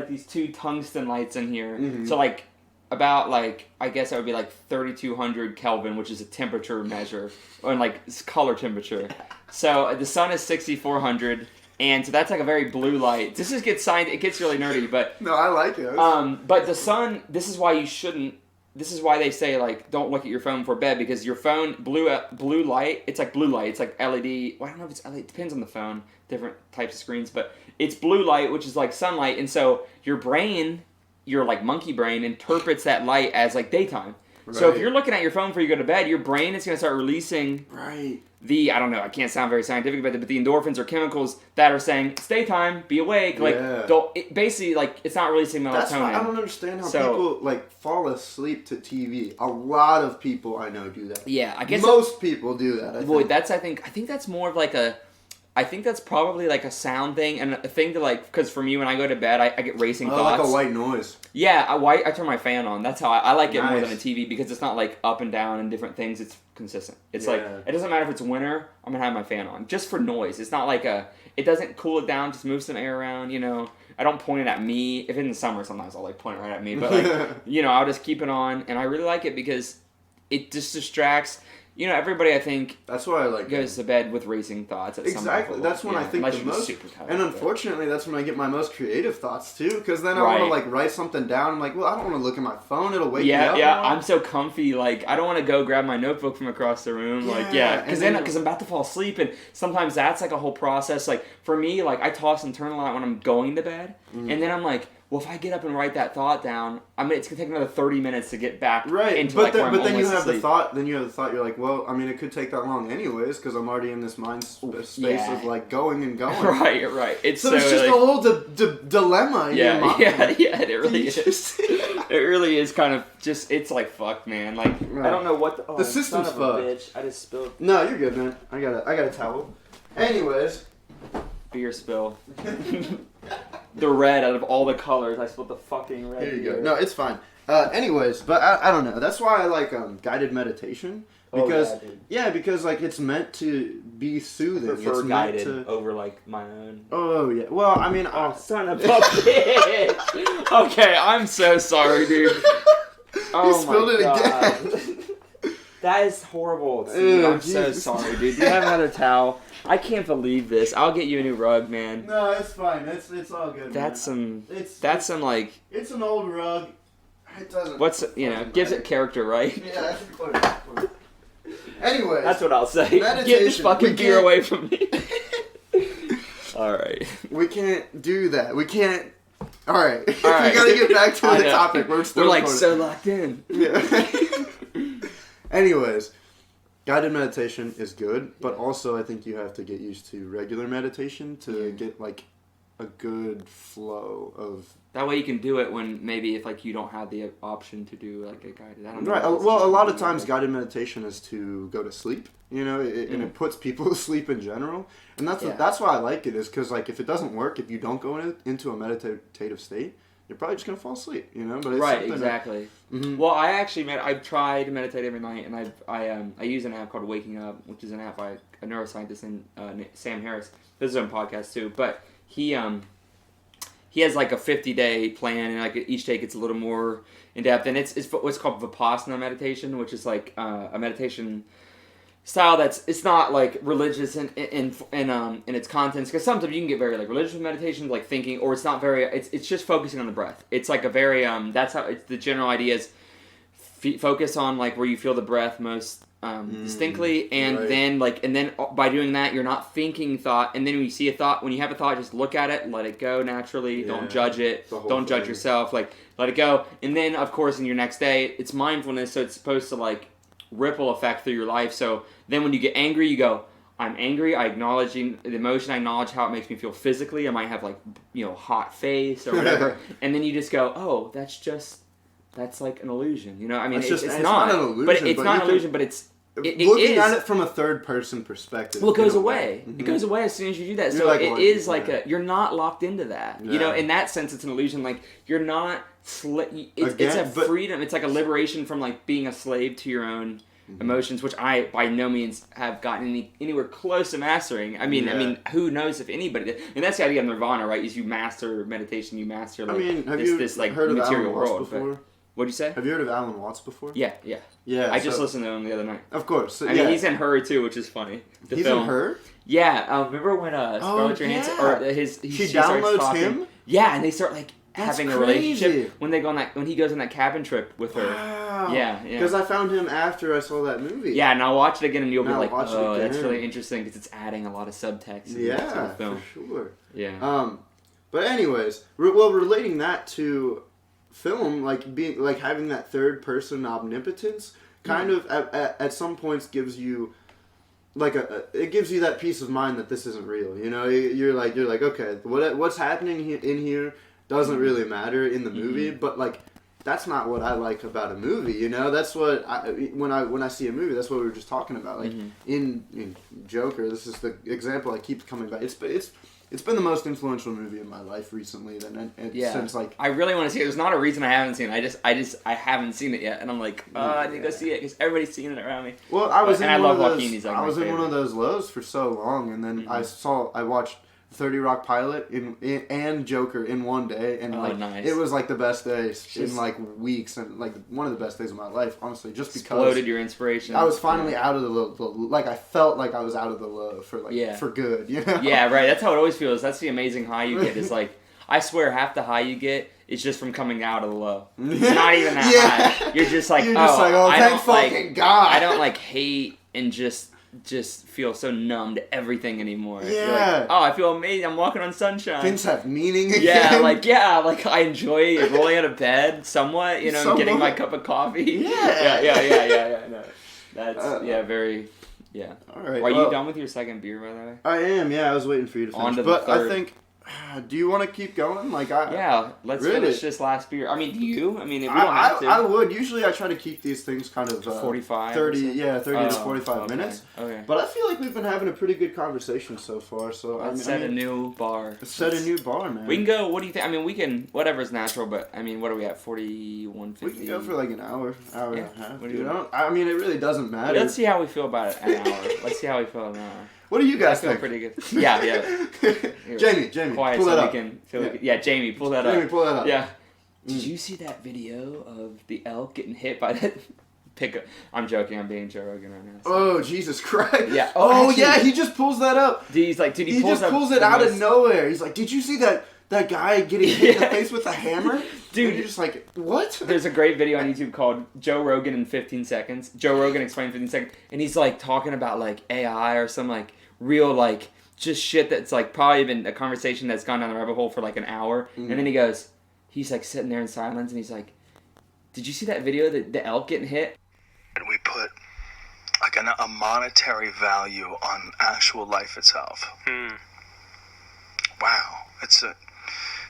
these two tungsten lights in here. Mm-hmm. So like about like I guess that would be like 3200 Kelvin, which is a temperature measure or like color temperature. So the sun is 6400. And so that's like a very blue light. This gets really nerdy, but no, I like it. But the sun. This is why you shouldn't. This is why they say like don't look at your phone before bed, because your phone blue light. It's like blue light. It's like LED. Well, I don't know if it's LED. It depends on the phone. Different types of screens, but it's blue light, which is like sunlight, and so your brain, your like monkey brain, interprets that light as like daytime. Right. So if you're looking at your phone before you go to bed, your brain is going to start releasing I don't know, I can't sound very scientific about it, but the endorphins or chemicals that are saying, it's daytime, be awake. Like, basically, like, it's not releasing melatonin. That's why I don't understand how people, like, fall asleep to TV. A lot of people I know do that. Yeah, I guess... Most people do that, I think. I think that's more of like I think that's probably like a sound thing and a thing to like, because for me when I go to bed, I get racing thoughts. Like a white noise. Yeah, I turn my fan on. That's how I like it more Nice. than a TV because it's not like up and down and different things. It's consistent. It's like, it doesn't matter if it's winter, I'm going to have my fan on. Just for noise. It's not like it doesn't cool it down, just move some air around, you know. I don't point it at me. If it's in the summer, sometimes I'll like point it right at me. But like, you know, I'll just keep it on. And I really like it because it just distracts. You know, everybody, I think, that's why I like goes to bed with racing thoughts. At some level. That's when I think unless the you're most. Super tired, and unfortunately, that's when I get my most creative thoughts too. Because then I want to like write something down. I'm like, well, I don't want to look at my phone. It'll wake me up. Yeah, I'm so comfy. Like, I don't want to go grab my notebook from across the room. Because I'm about to fall asleep, and sometimes that's like a whole process. Like for me, like I toss and turn a lot when I'm going to bed, and then I'm like, well, if I get up and write that thought down, I mean, it's gonna take another 30 minutes to get back into like where I'm then you almost have asleep. the thought. Then you have the thought. You're like, well, I mean, it could take that long anyways because I'm already in this mind space of like going and going. Right. It's so it's just like, a whole dilemma. In your mind. It really is. It really is kind of just. It's like fuck, man. Like I don't know what the system's son of a fucked. bitch. I just spilled. No, you're good, man. I got a towel. Anyways, beer spill. The red out of all the colors, I spilled the fucking red. Here you beer. go. No, it's fine. Anyways, but I don't know. That's why I like guided meditation because because like it's meant to be soothing. I prefer it's guided meant to... over like my own. Oh yeah. Well, I mean, son of a bitch. Okay, I'm so sorry, dude. You spilled it again. That is horrible. I'm so sorry, dude. Do you have another towel? I can't believe this. I'll get you a new rug, man. No, it's fine. It's all good. That's man. some like. It's an old rug. It doesn't. Gives it character, right? Yeah, that's close. Anyways, that's what I'll say. Get this fucking beer away from me. All right. We can't do that. We can't. All right. We gotta get back to the topic. We're like so locked in. Yeah. Anyways. Guided meditation is good, but also I think you have to get used to regular meditation to get like a good flow of. That way you can do it when maybe if like you don't have the option to do like a guided. I don't know. Right. Well, a lot of times guided meditation is to go to sleep. You know, and it puts people to sleep in general, and that's why I like it is because like if it doesn't work, if you don't go into a meditative state, you're probably just gonna fall asleep, you know. But it's exactly. Well, I've tried to meditate every night, and I use an app called Waking Up, which is an app by a neuroscientist named Sam Harris. This is his own podcast too, but he has like a 50-day plan, and like each day gets a little more in depth, and it's what's called Vipassana meditation, which is like a meditation style it's not like religious in its contents, because sometimes you can get very like religious with meditation, like thinking, or it's not very. It's just focusing on the breath. It's like a very that's how it's the general idea is focus on like where you feel the breath most distinctly, and then by doing that you're not thinking thought, and then when you see a thought, when you have a thought, just look at it, let it go naturally. Don't judge it. Don't judge yourself. Like let it go, and then of course in your next day it's mindfulness, so it's supposed to like ripple effect through your life. So then when you get angry, you go, I'm angry, I acknowledge the emotion, I acknowledge how it makes me feel physically. I might have like, hot face or whatever. And then you just go, oh, that's like an illusion. You know, I mean, it's not an illusion. But it's not an illusion, but it's looking at it from a third person perspective. Well, it goes away. Mm-hmm. It goes away as soon as you do that. So it is like you're not locked into that. You know, in that sense, it's an illusion. Like you're not. It's a freedom. It's like a liberation from like being a slave to your own emotions, which I by no means have gotten anywhere close to mastering. I mean, who knows if anybody did. And that's the idea of nirvana, right? Is you master meditation, you master like this like heard material of Alan world. Watts before? But, what'd you say? Have you heard of Alan Watts before? Yeah. I just listened to him the other night. Of course. So, I mean, he's in Her too, which is funny. He's in Her? Yeah. Remember when Scarlett Johansson or she downloads him? Yeah, and they start like having a relationship when they go on when he goes on that cabin trip with her. Wow. Yeah. Because I found him after I saw that movie. Yeah, and I'll watch it again, and you'll be like, oh, that's really interesting because it's adding a lot of subtext. To the film. For sure. Yeah. But anyways, relating that to film, like being like having that third person omnipotence, kind of at some points gives you. It gives you that peace of mind that this isn't real. You know, you're like okay, what's happening in here doesn't really matter in the movie, but like that's not what I like about a movie, you know. That's what when I see a movie, that's what we were just talking about. Like in Joker, this is the example I keep coming back. It's been the most influential movie in my life recently. Since like I really want to see it. There's not a reason I haven't seen it. I haven't seen it yet, and I'm like, I need to go see it because everybody's seeing it around me. Well, I was in one of those lows for so long, and then I watched 30 Rock Pilot and Joker in one day, and nice. It was like the best days in like weeks, and like one of the best days of my life, honestly, just because exploded your inspiration. I was finally out of the low, like I felt like I was out of the low for for good, you know? Yeah, right. That's how it always feels. That's the amazing high you get. Is like, I swear, half the high you get is just from coming out of the low. Not even that high. You're just like, thank fucking God. I don't like hate and just feel so numb to everything anymore. Yeah. Like, I feel amazing. I'm walking on sunshine. Things have meaning again. Like I enjoy rolling out of bed somewhat, and getting my cup of coffee. Yeah. No. That's very. All right. Are you done with your second beer, by the way? I am. Yeah, I was waiting for you to finish. On to the but third. I think. Do you want to keep going? Let's finish this last beer. I mean, do you? I mean, if we don't have to. I would. Usually I try to keep these things kind of 45? 30 to 45 minutes. Okay. But I feel like we've been having a pretty good conversation so far. So Let's set a new bar. Set a new bar, man. We can go, what do you think? I mean, we can, whatever's natural, but I mean, what are we at, 41, 50? We can go for like an hour and a half. What do you I mean, it really doesn't matter. Let's see how we feel about it an hour. Let's see how we feel an hour. What do you guys think? I feel pretty good. Yeah. Jamie, quiet pull that up. Jamie, pull that up. Jamie, pull that up. Yeah. Did you see that video of the elk getting hit by that pickup? I'm joking. I'm being Joe Rogan right now. So. Oh, Jesus Christ. Yeah. He just pulls that up. He pulls it out of nowhere. He's like, did you see that guy getting hit in the face with a hammer? Dude, and you're just like, what? There's a great video on YouTube called Joe Rogan in 15 seconds. Joe Rogan explained 15 seconds. And he's like talking about like AI or some like real like just shit that's like probably been a conversation that's gone down the rabbit hole for like an hour. And then he's like sitting there in silence and he's like, did you see that video, the elk getting hit? And we put like a monetary value on actual life itself. Wow. It's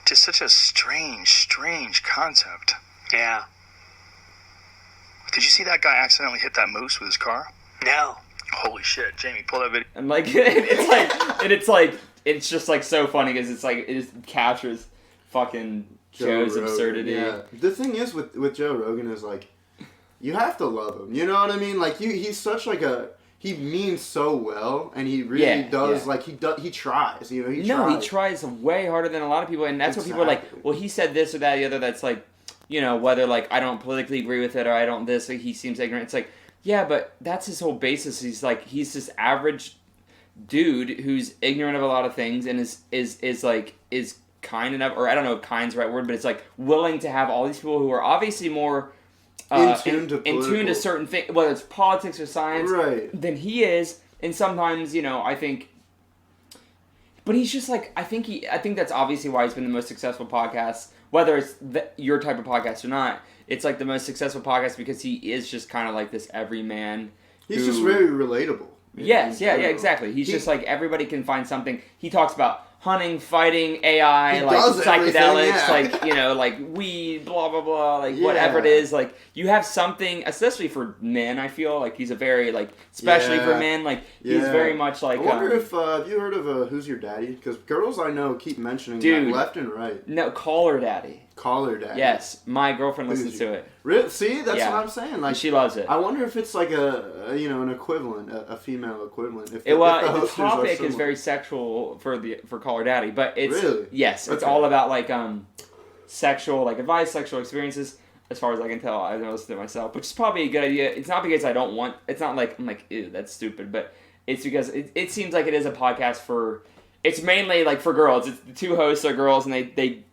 just such a strange concept. Yeah. Did you see that guy accidentally hit that moose with his car? No. Holy shit, Jamie, pull that video. And like, it's just like so funny because it's like, it just captures fucking Joe's absurdity. Yeah. The thing is with Joe Rogan is like, you have to love him. You know what I mean? Like he's such like he means so well, and he really does. Yeah. Like he tries. You know, he tries way harder than a lot of people, and that's what people are like. Well, he said this or that, or the other. That's like, whether like I don't politically agree with it or I don't this. Like, he seems ignorant. It's like, yeah, but that's his whole basis. He's this average dude who's ignorant of a lot of things and is kind enough, or I don't know if kind's the right word, but it's like willing to have all these people who are obviously more in tune to certain things, whether it's politics or science, right, than he is. And sometimes, I think, but he's just like, I think that's obviously why he's been the most successful podcast, whether it's your type of podcast or not. It's like the most successful podcast because he is just kind of like this everyman. He's just very relatable. Yes, yeah, exactly. He's just like, everybody can find something. He talks about hunting, fighting, AI, like psychedelics, like weed, blah blah blah, like whatever it is. Like, you have something, especially for men. I feel like he's a very especially for men. Like, he's very much like. I wonder if have you heard of Who's Your Daddy? Because girls I know keep mentioning that left and right. No, Call Her Daddy. Call Her Daddy. Yes, my girlfriend listens to it. Really? See, that's what I'm saying. Like, she loves it. I wonder if it's like an equivalent, a female equivalent. If the topic is very sexual for Call Her Daddy, but it's it's all about sexual advice, sexual experiences. As far as I can tell, I don't listen to it myself, which is probably a good idea. It's not because I don't want. It's not like I'm like, ew, that's stupid, but it's because it seems like it is a podcast for. It's mainly for girls. It's the two hosts are girls, and they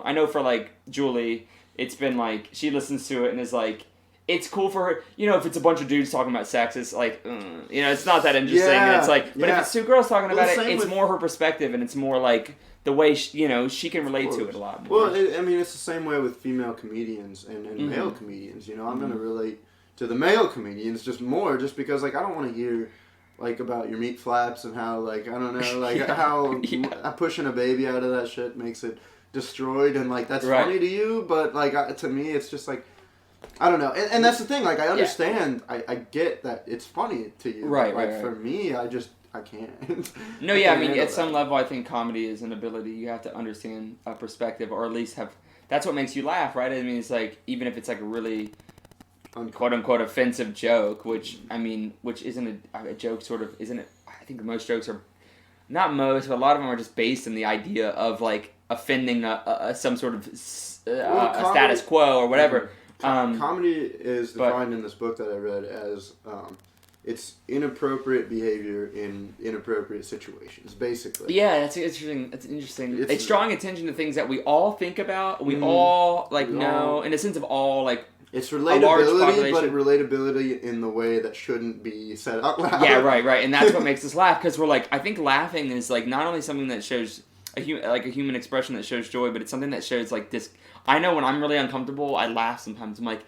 I know for Julie, it's been she listens to it and is like, it's cool for her. If it's a bunch of dudes talking about sex, it's it's not that interesting. And it's but if it's two girls talking about it, it's more her perspective, and it's more the way she can relate to it a lot more. Well, it's the same way with female comedians and male comedians. I'm gonna relate to the male comedians just because I don't want to hear. About your meat flaps and how I don't know how pushing a baby out of that shit makes it destroyed and like that's Right. funny to you, but like to me it's just like I don't know, and that's the thing. Like I understand, I get that it's funny to you, Right, but, like right. for me, I can't. No, yeah, I mean, at some level, I think comedy is an ability. You have to understand a perspective, or at least have. That's what makes you laugh, right? I mean, it's like even if it's like a really quote unquote offensive joke, which isn't a joke, sort of, isn't it? I think most jokes are not most, but a lot of them are just based in the idea of like offending some sort of a status quo or whatever. Comedy is defined in this book that I read as it's inappropriate behavior in inappropriate situations, basically. Yeah, that's interesting. That's interesting. It's drawing attention to things that we all think about. We all know, in a sense of all like. It's relatability, but relatability in the way that shouldn't be said out loud. Yeah, right, and that's what makes us laugh because we're like, I think laughing is like not only something that shows a human expression that shows joy, but it's something that shows like this. I know when I'm really uncomfortable, I laugh sometimes. I'm like.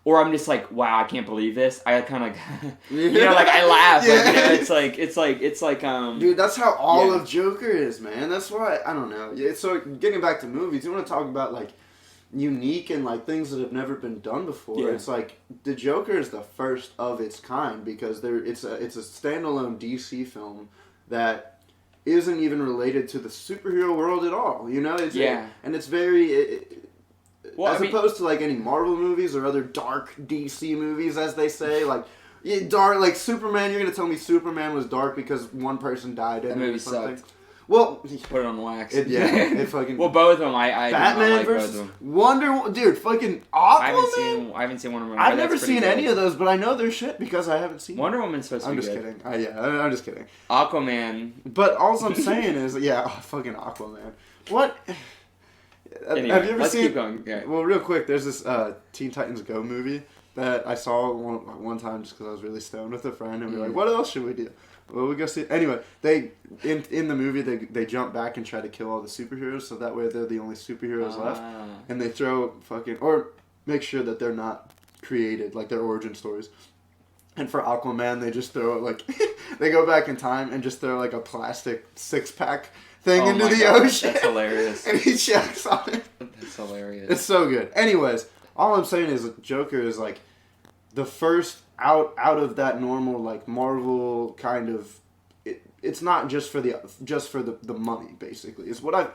Or I'm just like, wow, I can't believe this. I kind of like, like I laugh. Yeah. Like, it's like. Dude, that's how all of Joker is, man. That's why I don't know. Yeah, so getting back to movies, you want to talk about like unique and like things that have never been done before. Yeah. It's like the Joker is the first of its kind because it's a standalone DC film that isn't even related to the superhero world at all. You know, and it's very. Opposed to like any Marvel movies or other dark DC movies, as they say, like dark, like Superman. You're gonna tell me Superman was dark because one person died in it or something? Sucked. Well, put it on wax. It fucking. Well, both of them. I Batman like versus both of them. Wonder, dude, fucking Aquaman. I haven't seen Wonder Woman. I've never seen any of those, but I know they're shit because I haven't seen. Wonder Woman's supposed to be good. I'm just kidding. I'm just kidding. Aquaman. But all I'm saying is, fucking Aquaman. What? Anyway, have you ever seen? Keep going. Yeah. Well, real quick, there's this Teen Titans Go movie that I saw one time just because I was really stoned with a friend, and we were like, "What else should we do?" Well, we go see. Anyway, they in the movie they jump back and try to kill all the superheroes, so that way they're the only superheroes left, and they throw or make sure that they're not created like their origin stories. And for Aquaman, they just throw they go back in time and just throw like a plastic 6-pack thing into the ocean. That's hilarious. And he checks on it. That's hilarious. It's so good. Anyways, all I'm saying is Joker is like the first out of that normal like Marvel kind of. It's not just for the money basically. It's what I'm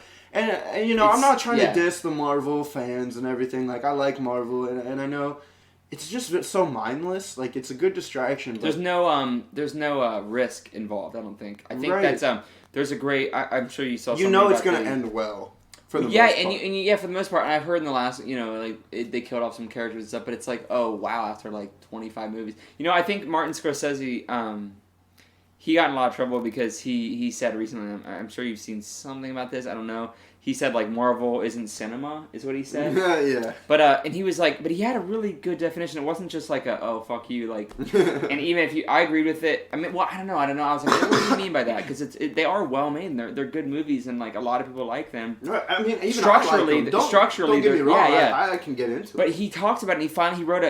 not trying to diss the Marvel fans and everything. Like I like Marvel and I know. It's just so mindless. Like it's a good distraction. But... There's no risk involved. I don't think. I think that's There's a great. I'm sure you saw. It's going to end well. For the most part. And for the most part, and I've heard in the last, they killed off some characters and stuff. But it's like, oh wow, after like 25 movies, I think Martin Scorsese, he got in a lot of trouble because he said recently. I'm sure you've seen something about this. I don't know. He said, like, Marvel isn't cinema, is what he said. Yeah. But, and he was like, but he had a really good definition. It wasn't just like oh, fuck you, like, and even if I agreed with it, I mean, well, I don't know. I was like, what do you mean by that? Because they are well made, and they're good movies, and, like, a lot of people like them. I mean, even structurally, I like them. Don't get me wrong, I can get into it. But he talks about it, and he wrote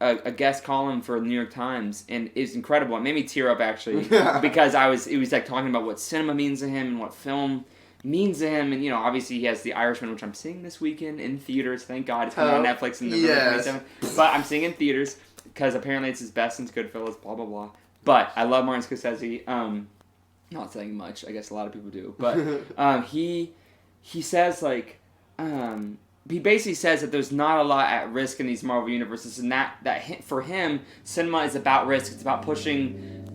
a guest column for the New York Times, and it's incredible. It made me tear up, actually, because it was, like, talking about what cinema means to him and what film means to him, and obviously he has The Irishman, which I'm seeing this weekend in theaters. Thank God, it's coming on Netflix in November 27th. But I'm seeing in theaters because apparently it's his best since Goodfellas. Blah blah blah. But I love Martin Scorsese. Not saying much. I guess a lot of people do. But he says like he basically says that there's not a lot at risk in these Marvel universes, and that for him, cinema is about risk. It's about pushing.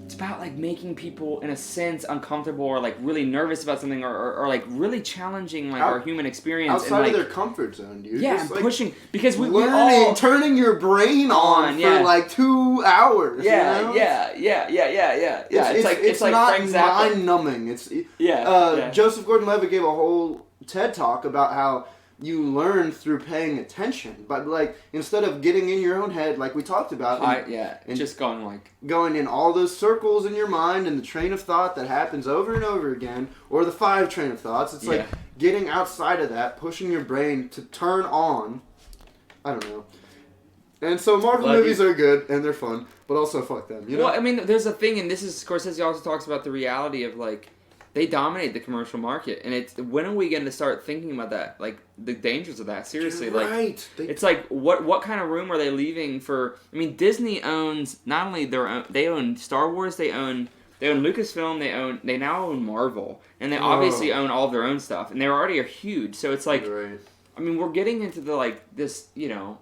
It's about like making people in a sense uncomfortable or like really nervous about something or like really challenging like our human experience outside of their comfort zone, dude. Yeah, just, pushing because we all turning your brain on for like 2 hours. Yeah. It's like not Frank Zappa. mind numbing. It's yeah. Joseph Gordon-Levitt gave a whole TED talk about how you learn through paying attention, but like instead of getting in your own head, like we talked about, and just going in all those circles in your mind and the train of thought that happens over and over again, or the 5 train of thoughts. It's like getting outside of that, pushing your brain to turn on. I don't know. And so Marvel movies are good and they're fun, but also fuck them. Well, I mean, there's a thing, and this is Scorsese also talks about the reality of like. they dominate the commercial market, and it's when are we going to start thinking about that, like the dangers of that? Seriously, You're like right. it's like what kind of room are they leaving for? I mean, Disney owns not only their own, they own Star Wars, they own Lucasfilm, they now own Marvel, and they obviously own all of their own stuff, and they already are huge. So it's like, right. I mean, we're getting into the like this, you know,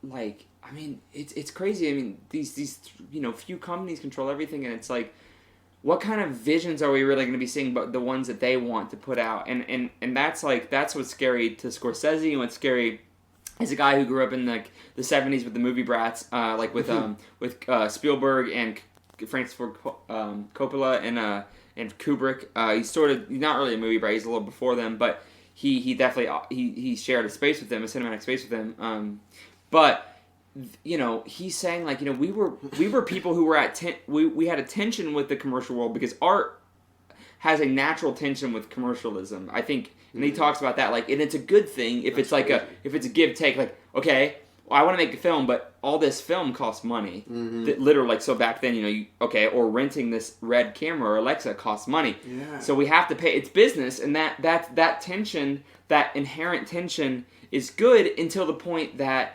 like I mean, it's crazy. I mean, these you know few companies control everything, and it's like, what kind of visions are we really going to be seeing? But the ones that they want to put out, and that's like that's what's scary to Scorsese, and what's scary as a guy who grew up in like the '70s with the movie brats, like with Spielberg and Francis Ford Coppola and Kubrick. He's sort of not really a movie brat. He's a little before them, but he definitely he shared a space with them, a cinematic space with them. But you know, he's saying like, you know, we were people who were at we had a tension with the commercial world because art has a natural tension with commercialism. I think, and he talks about that like, and it's a good thing if it's like if it's a give take. Like, okay, well, I want to make a film, but all this film costs money. That literally, like, so back then, you know, or renting this Red camera or Alexa costs money. Yeah. So we have to pay. It's business, and that tension, that inherent tension, is good until the point that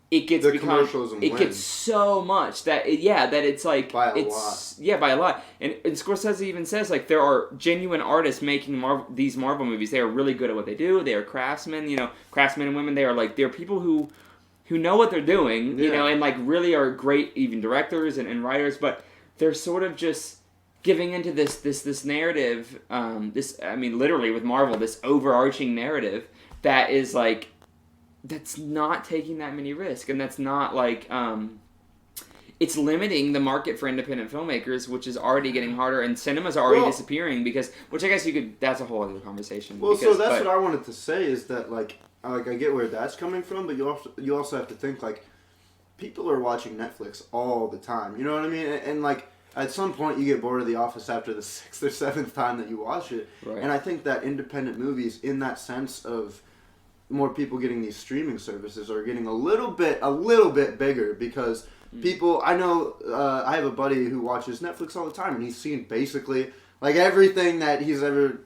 it gets gets so much that it's like by a lot. Yeah, by a lot. And Scorsese even says like there are genuine artists making these Marvel movies. They are really good at what they do. They are craftsmen, you know, craftsmen and women. They're people who know what they're doing, you know, and like really are great even directors and writers, but they're sort of just giving into this narrative, literally with Marvel, this overarching narrative that is like, that's not taking that many risks, and that's not like, it's limiting the market for independent filmmakers, which is already getting harder, and cinemas are already disappearing because, which I guess that's a whole other conversation. Well, so that's what I wanted to say is that like I get where that's coming from, but you also have to think like people are watching Netflix all the time. You know what I mean? And like at some point you get bored of The Office after the 6th or 7th time that you watch it. Right. And I think that independent movies, in that sense of more people getting these streaming services, are getting a little bit bigger because people. I know I have a buddy who watches Netflix all the time, and he's seen basically like everything that he's ever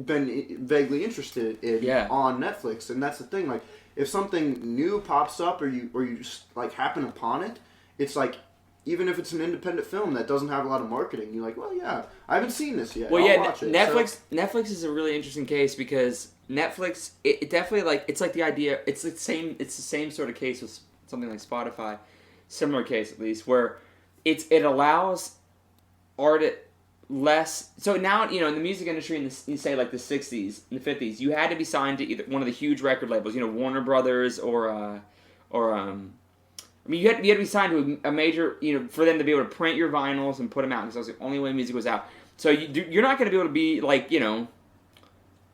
been vaguely interested in on Netflix. And that's the thing, like if something new pops up or you just like happen upon it, it's like, even if it's an independent film that doesn't have a lot of marketing, you're like, well, yeah, I haven't seen this yet. Well, I'll watch it. Netflix is a really interesting case because Netflix, it definitely like, it's like the idea, it's the same sort of case with something like Spotify, similar case at least, where it allows art less. So now, you know, in the music industry, you say like the 60s and the 50s, you had to be signed to either one of the huge record labels, you know, Warner Brothers or I mean, you had to be signed to a major, you know, for them to be able to print your vinyls and put them out, because that was the only way music was out. So you're not going to be able to be like, you know,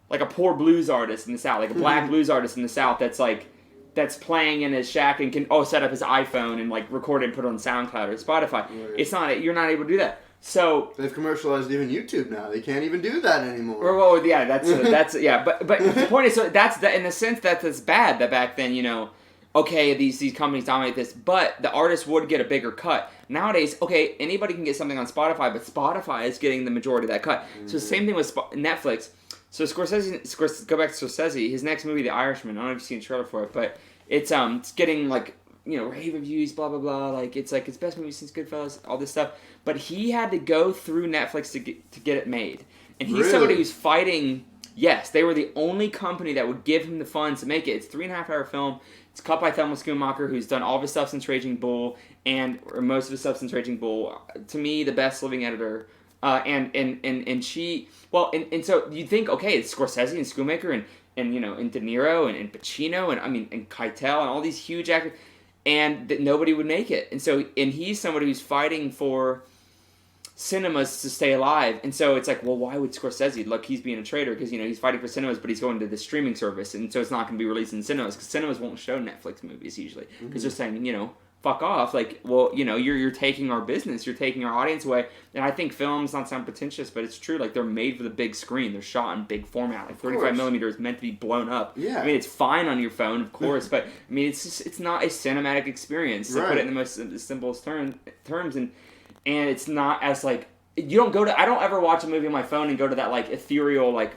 like a poor blues artist in the South, like a black blues artist in the South that's playing in his shack and can set up his iPhone and like record it and put it on SoundCloud or Spotify. Right. You're not able to do that. So they've commercialized even YouTube now. They can't even do that anymore. Well, yeah, that's yeah. But the point is, so that's in a sense that's bad. That back then, you know, okay, these companies dominate this, but the artist would get a bigger cut. Nowadays, okay, anybody can get something on Spotify, but Spotify is getting the majority of that cut. Mm-hmm. So the same thing with Netflix. So Scorsese, go back to Scorsese, his next movie, The Irishman, I don't know if you've seen a trailer for it, but it's getting like, you know, rave reviews, blah, blah, blah, like it's like his best movie since Goodfellas, all this stuff. But he had to go through Netflix to get it made. And he's somebody who's fighting, yes, they were the only company that would give him the funds to make it. It's a 3.5-hour film. It's cut by Thelma Schoonmaker, who's done all of his stuff since Raging Bull, or most of his stuff since Raging Bull. To me, the best living editor. And she, well, and so you think, okay, it's Scorsese and Schoonmaker and you know, and De Niro and Pacino and Keitel and all these huge actors, and that nobody would make it. And so, and he's somebody who's fighting for cinemas to stay alive. And so it's like, well, why would Scorsese? Look, he's being a traitor because, you know, he's fighting for cinemas, but he's going to the streaming service, and so it's not going to be released in cinemas because cinemas won't show Netflix movies usually because they're saying, you know, fuck off. Like, well, you know, you're taking our business, you're taking our audience away. And I think films, not sound pretentious, but it's true. Like, they're made for the big screen. They're shot in big format. Like 35mm is meant to be blown up. Yeah. I mean, it's fine on your phone, of course, but I mean, it's not a cinematic experience to put it in the most simplest terms, and it's not as like you don't go to. I don't ever watch a movie on my phone and go to that like ethereal like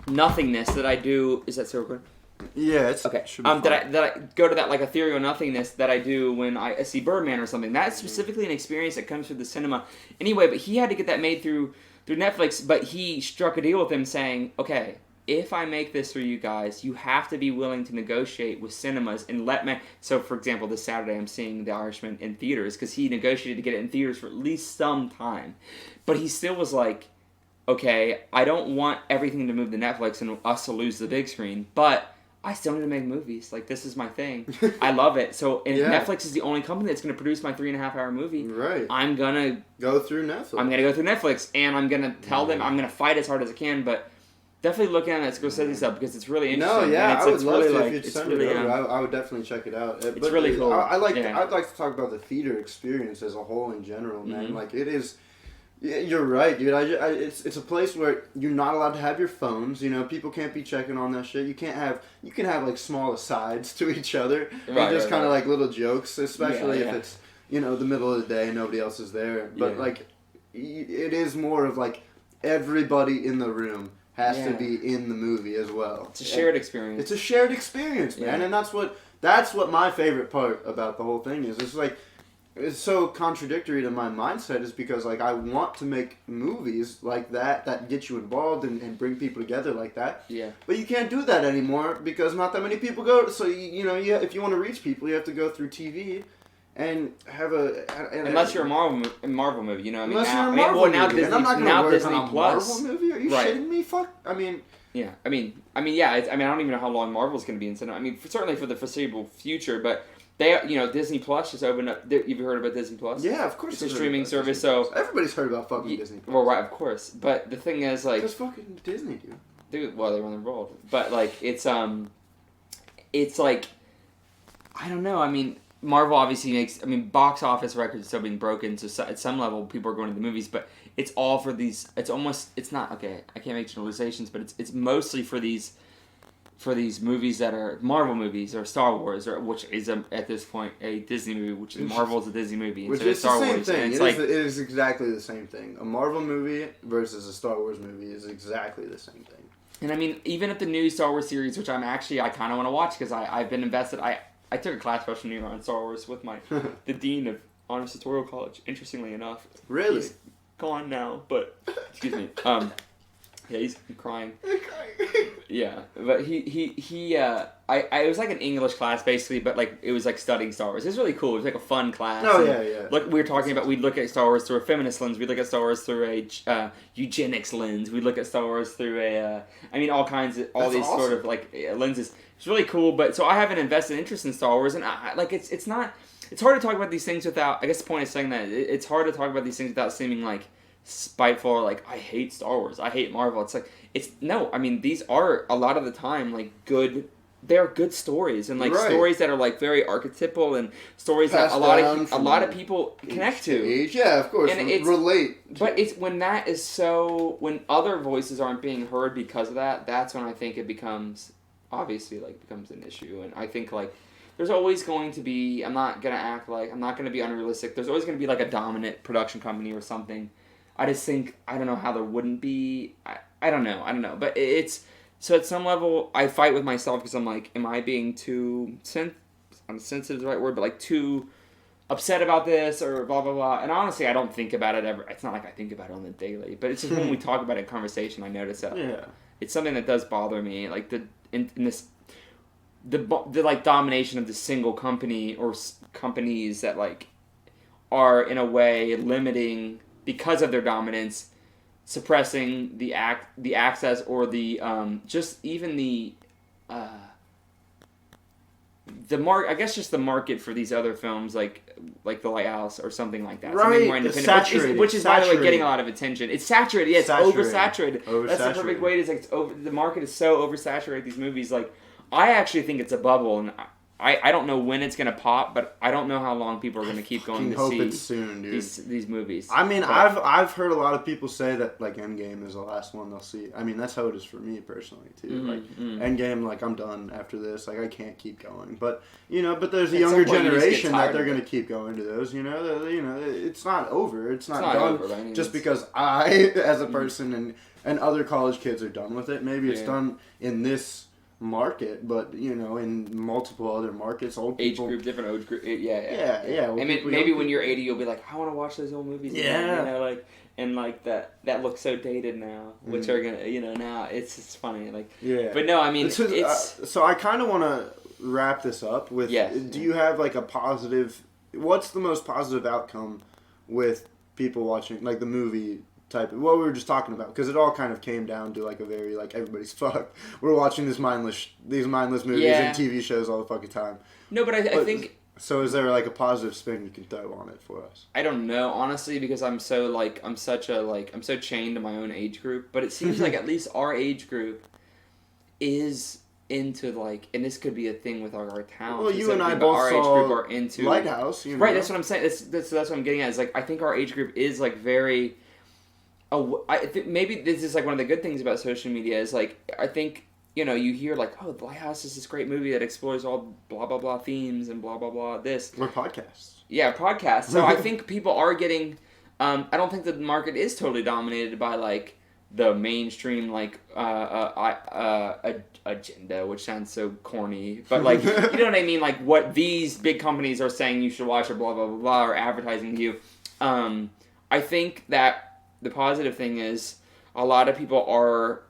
nothingness that I do. Is that so recording? Yeah, it's okay. Should be that I go to that like ethereal nothingness that I do when I see Birdman or something. That's specifically an experience that comes through the cinema. Anyway, but he had to get that made through Netflix. But he struck a deal with them, saying, "Okay, if I make this for you guys, you have to be willing to negotiate with cinemas and let me." So, for example, this Saturday I'm seeing The Irishman in theaters because he negotiated to get it in theaters for at least some time. But he still was like, "Okay, I don't want everything to move to Netflix and us to lose the big screen, but I still need to make movies. Like, this is my thing. I love it. So, and Netflix is the only company that's going to produce my 3.5-hour movie. Right. I'm going to go through Netflix. I'm going to go through Netflix, and I'm going to tell them, I'm going to fight as hard as I can, but definitely look at that Scorsese stuff because it's really interesting. No, yeah, and I would love really to like, if you'd send it over. I would definitely check it out. It's really cool. I'd like to talk about the theater experience as a whole in general, man. Mm-hmm. Like, it is... Yeah, you're right, dude. It's a place where you're not allowed to have your phones. You know, people can't be checking on that shit. You can have like small asides to each other, and just kind of like little jokes, especially if it's the middle of the day and nobody else is there. But like, it is more of like everybody in the room has to be in the movie as well. It's a shared experience. It's a shared experience, man, and that's what my favorite part about the whole thing is. It's like. It's so contradictory to my mindset is because like I want to make movies like that get you involved and bring people together like that. Yeah. But you can't do that anymore because not that many people go. So if you want to reach people, you have to go through TV and have unless you're a Marvel movie, you know. Unless you're a Marvel movie, Disney, and I'm not now work Disney on a Plus. Marvel movie. Are you shitting me? Fuck. I mean. Yeah. I mean, yeah. I don't even know how long Marvel's going to be in cinema. I mean, certainly for the foreseeable future, but. They, Disney Plus just opened up. You've heard about Disney Plus? Yeah, of course. It's a streaming service, so everybody's heard about fucking Disney Plus. Well, right, of course. But the thing is, like, just fucking Disney, dude. Well, they run the world, but like, it's like, I don't know. I mean, Marvel obviously makes. I mean, box office records are still being broken, so at some level, people are going to the movies, but it's all for these. It's almost. It's not okay. I can't make generalizations, but it's mostly for these movies that are Marvel movies or Star Wars, or which is at this point a Disney movie, which is Marvel's a Disney movie, which is Star the same Wars. thing. It is exactly the same thing. A Marvel movie versus a Star Wars movie is exactly the same thing. And I mean, even at the new Star Wars series, which I kind of want to watch because I've been invested. I took a class freshman year on Star Wars with the dean of Honors Tutorial College. Interestingly enough, really, he's gone now, but excuse me. Yeah, he's crying. Yeah, but he it was like an English class basically, but like it was like studying Star Wars. It was really cool. It was like a fun class. Oh yeah. Look, we were talking about we'd look at Star Wars through a feminist lens. We'd look at Star Wars through a eugenics lens. We'd look at Star Wars through all kinds of That's these awesome. sort of like lenses. It's really cool. But so I have an invested interest in Star Wars, and it's not. It's hard to talk about these things without. I guess the point is saying that it's hard to talk about these things without seeming like spiteful or like I hate Star Wars, I hate Marvel. It's like I mean these are a lot of the time like good. They're good stories and like stories that are like very archetypal and stories Passed that a lot of people connect to. Age. Yeah, of course. And relate. But it's when that is so when other voices aren't being heard because of that. That's when I think it becomes an issue. And I think like there's always going to be. I'm not gonna be unrealistic. There's always gonna be like a dominant production company or something. I just think, I don't know how there wouldn't be. I don't know. But it's, so at some level, I fight with myself because I'm like, am I being too, sensitive is the right word, but like too upset about this or blah, blah, blah. And honestly, I don't think about it ever. It's not like I think about it on the daily. But it's just when we talk about it in conversation, I notice that. Yeah. It's something that does bother me. Like the like domination of the single company or companies that like are in a way limiting because of their dominance, suppressing the access or the just even the I guess just the market for these other films like the Lighthouse or something like that. Right, something more independent, which is by the way getting a lot of attention. It's saturated. Yeah, it's oversaturated. That's the perfect way to say the market is so oversaturated. These movies, like I actually think it's a bubble, and I don't know when it's gonna pop, but I don't know how long people are gonna keep going to hope see it's soon, dude. these movies. I mean, But- I've heard a lot of people say that like Endgame is the last one they'll see. I mean, that's how it is for me personally too. Endgame, like I'm done after this. Like I can't keep going. But but there's a At some younger point, you just get generation that tired they're of gonna it. keep going to those. It's not over. It's not not done over by any just means. because I, as a person, and other college kids are done with it. Maybe it's done in this market, but in multiple other markets, old people, different age group. yeah. I mean, maybe when you're 80, you'll be like, I want to watch those old movies. Yeah. Again, and that looks so dated now, which are gonna, now it's funny, But no, I mean, it's so I kind of want to wrap this up with. Yes. Do you have like a positive? What's the most positive outcome with people watching like the movie type? What we were just talking about, because it all kind of came down to like a very like everybody's fucked. We're watching these mindless movies and TV shows all the fucking time. No, but I think. So is there like a positive spin you can throw on it for us? I don't know, honestly, because I'm so chained to my own age group. But it seems like at least our age group is into and this could be a thing with our talent. Well, you and I both our saw age group are into Lighthouse, Right, that's what I'm saying. That's what I'm getting at. Is I think our age group is very. I think maybe this is one of the good things about social media is I think. You hear oh, The Lighthouse is this great movie that explores all blah, blah, blah themes and blah, blah, blah this. We're podcasts. Yeah, podcasts. So I think people are getting... I don't think the market is totally dominated by, the mainstream, agenda, which sounds so corny. But, you know what I mean? What these big companies are saying you should watch or blah, blah, blah, blah, or advertising to you. I think that the positive thing is a lot of people are...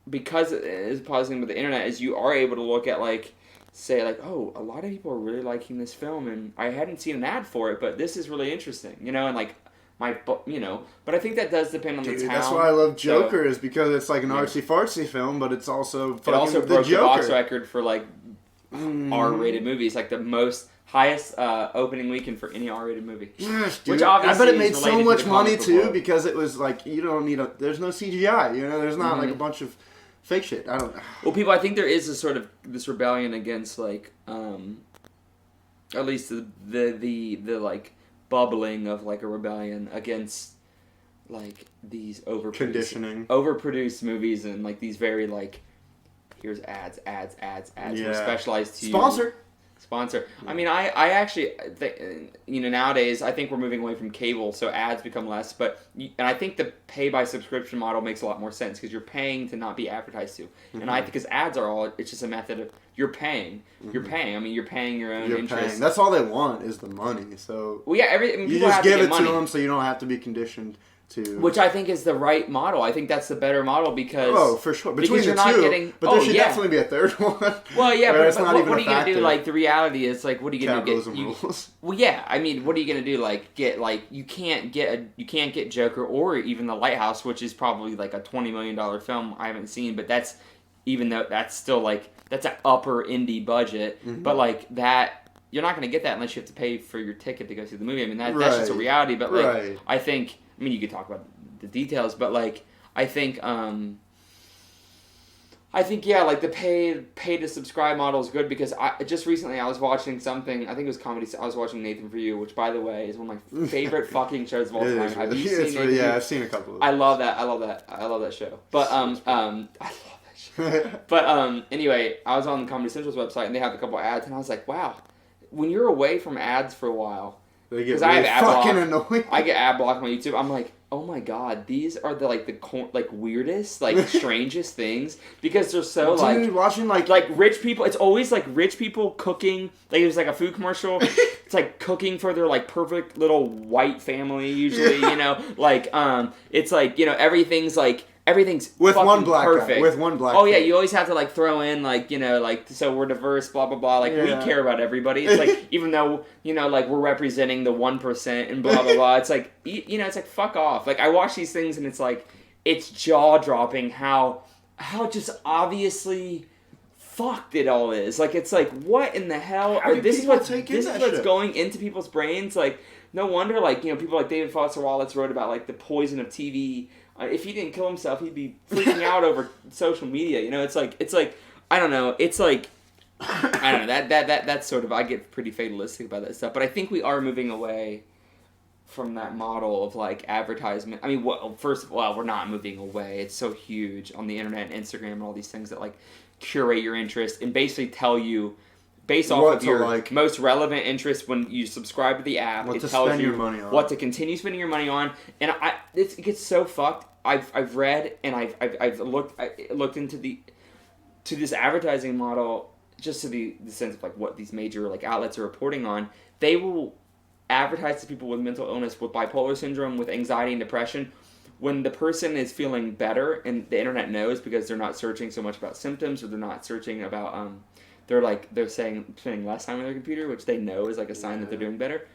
Because it is positive with the internet, is you are able to look at oh, a lot of people are really liking this film, and I hadn't seen an ad for it, but this is really interesting, and but I think that does depend on the town. That's why I love Joker, is because it's an artsy fartsy film, but it's also fucking it also the broke Joker. the box record for R-rated movies, the most highest opening weekend for any R-rated movie. Yes, dude. Which obviously I bet it made so much money too world. because it was you don't need there's no CGI, there's not a bunch of fake shit. I don't know. Well, people, I think there is a sort of this rebellion against at least the bubbling of a rebellion against these overproduced movies and these very here's ads Yeah. we're specialized to sponsor. I mean, I actually nowadays I think we're moving away from cable, so ads become less. And I think the pay by subscription model makes a lot more sense because you're paying to not be advertised to. Mm-hmm. And I think because ads are it's just a method of you're paying. Mm-hmm. You're paying. I mean, you're paying your own interest. That's all they want is the money. So you just give it to them, so you don't have to be conditioned to. Which I think is the right model. I think that's the better model because for sure. Because you're not getting. But there should definitely be a third one. Well, yeah, but what are you gonna do? The reality is what are you gonna do? Rules. Well, yeah. I mean, what are you gonna do? You can't get Joker or even The Lighthouse, which is probably a $20 million film I haven't seen, but that's even though that's still that's an upper indie budget, mm-hmm. but that. You're not going to get that unless you have to pay for your ticket to go see the movie. I mean, that's just a reality. But I think. I mean, you could talk about the details, but I think the pay to subscribe model is good because just recently I was watching something. I think it was comedy. I was watching Nathan For You, which by the way is one of my favorite fucking shows of all time. Have you seen Nathan? Yeah, I've seen a couple of them. I love that show. But I love that show. But anyway, I was on Comedy Central's website and they have a couple ads, and I was like, wow, when you're away from ads for a while. Because I have fucking annoying. I get ad block on YouTube. I'm like, oh my god, these are the weirdest, strangest things because they're so Dude, watching rich people. It's always rich people cooking. There's a food commercial. It's cooking for their perfect little white family usually. It's everything's with fucking one black perfect. Guy. With one black. Oh yeah, you always have to throw in so we're diverse, blah blah blah. We care about everybody. It's even though we're representing the 1% and blah blah blah. It's it's fuck off. I watch these things and it's jaw dropping how just obviously fucked it all is. What in the hell? This is what's going into people's brains. No wonder people like David Foster Wallace wrote about the poison of TV. If he didn't kill himself, he'd be freaking out over social media. It's I don't know. It's I don't know, that's sort of, I get pretty fatalistic about that stuff, but I think we are moving away from that model of like advertisement. I mean, first of all, we're not moving away. It's so huge on the internet and Instagram and all these things that like curate your interest and basically tell you based off What of to your like. most relevant interest when you subscribe to the app. What It to tells spend you your money on. what to continue spending your money on, and it gets so fucked. I've read and I've looked into this advertising model just to the sense of like what these major like outlets are reporting on. They will advertise to people with mental illness, with bipolar syndrome, with anxiety and depression, when the person is feeling better, and the internet knows because they're not searching so much about symptoms, or they're not searching about they're saying spending less time on their computer, which they know is like a sign that they're doing better.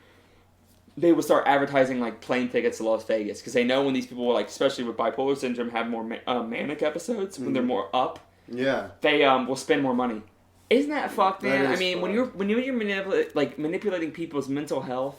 They will start advertising like plane tickets to Las Vegas because they know when these people, like especially with bipolar syndrome, have more manic episodes, when they're more up, they will spend more money. Isn't that fucked, man? I mean, fucked. when you're manipulating people's mental health,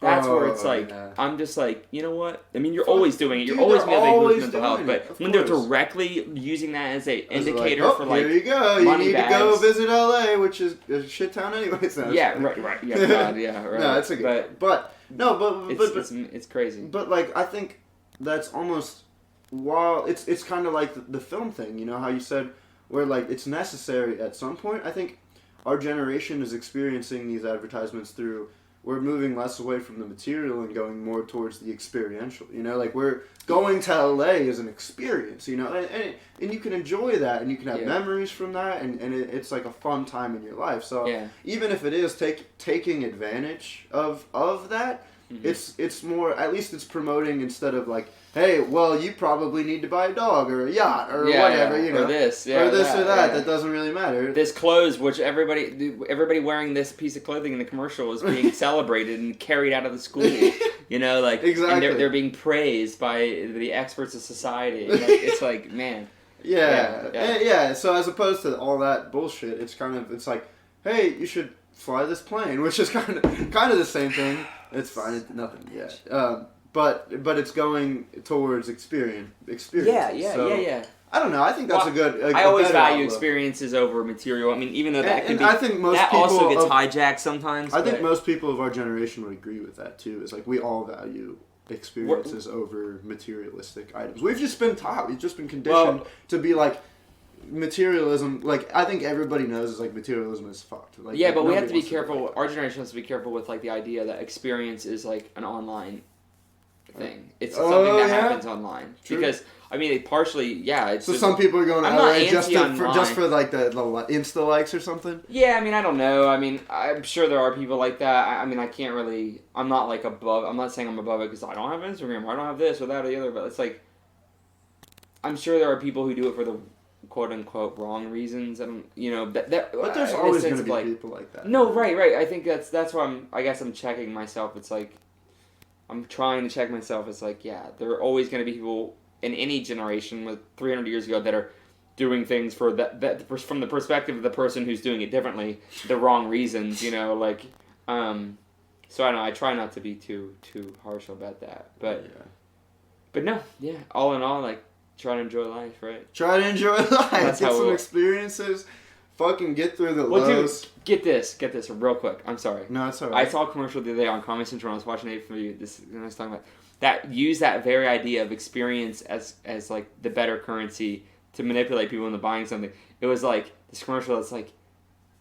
that's where it's like, I'm just like, you know what? I mean, you're always doing it. You're always manipulating people's mental health, but when they're directly using that as an indicator for like, here you go, you money need bags. to go visit LA, which is a shit town anyways. No, yeah, right, yeah, God, yeah, right. No, it's a good, but it's crazy. But like, I think that's almost, while it's kind of like the film thing, you know how you said, where like it's necessary at some point. I think our generation is experiencing these advertisements through, we're moving less away from the material and going more towards the experiential, you know, like we're going to LA as an experience, you know, and you can enjoy that, and you can have memories from that, and it's like a fun time in your life. So even if it is taking advantage of that, it's more, at least it's promoting, instead of like, hey, well, you probably need to buy a dog or a yacht or whatever, you know, or this or that. That doesn't really matter. This clothes, which everybody wearing this piece of clothing in the commercial is being celebrated and carried out of the school, you know, like exactly. And they're being praised by the experts of society. Like, it's like, man, yeah. So as opposed to all that bullshit, it's like, hey, you should fly this plane, which is kind of the same thing. It's fine, it's nothing yet. But it's going towards experience. Yeah. I don't know. I think that's a good. I always value outlook. Experiences over material. I mean, even though that can be, I think most that people also gets hijacked sometimes. I think most people of our generation would agree with that too. It's like we all value experiences over materialistic items. We've just been taught. We've just been conditioned to be like, materialism. Like, I think everybody knows is like materialism is fucked. Like, yeah, but we have to be careful. Our generation has to be careful with like the idea that experience is like an online thing. It's something that happens online. True. Because I mean, partially, It's so some people are going to LA just for like the Insta likes or something. Yeah, I mean, I don't know. I mean, I'm sure there are people like that. I mean, I can't really. I'm not like above. I'm not saying I'm above it because I don't have Instagram. Or I don't have this or that or the other. But it's like, I'm sure there are people who do it for the quote unquote wrong reasons. And but there's always going to be people like that. No, right. I think that's why I'm checking myself. It's like, I'm trying to check myself. It's like, there are always going to be people in any generation with 300 years ago that are doing things for that from the perspective of the person who's doing it differently, the wrong reasons, so I don't know, I try not to be too harsh about that, but no, all in all, like, try to enjoy life, right? Try to enjoy life. Get some experiences. Fucking get through the lows. Dude, get this real quick. I'm sorry. No, it's alright. I saw a commercial the other day on Comedy Central when I was watching it for you. I was talking about that. Use that very idea of experience as like the better currency to manipulate people into buying something. It was like this commercial that's like,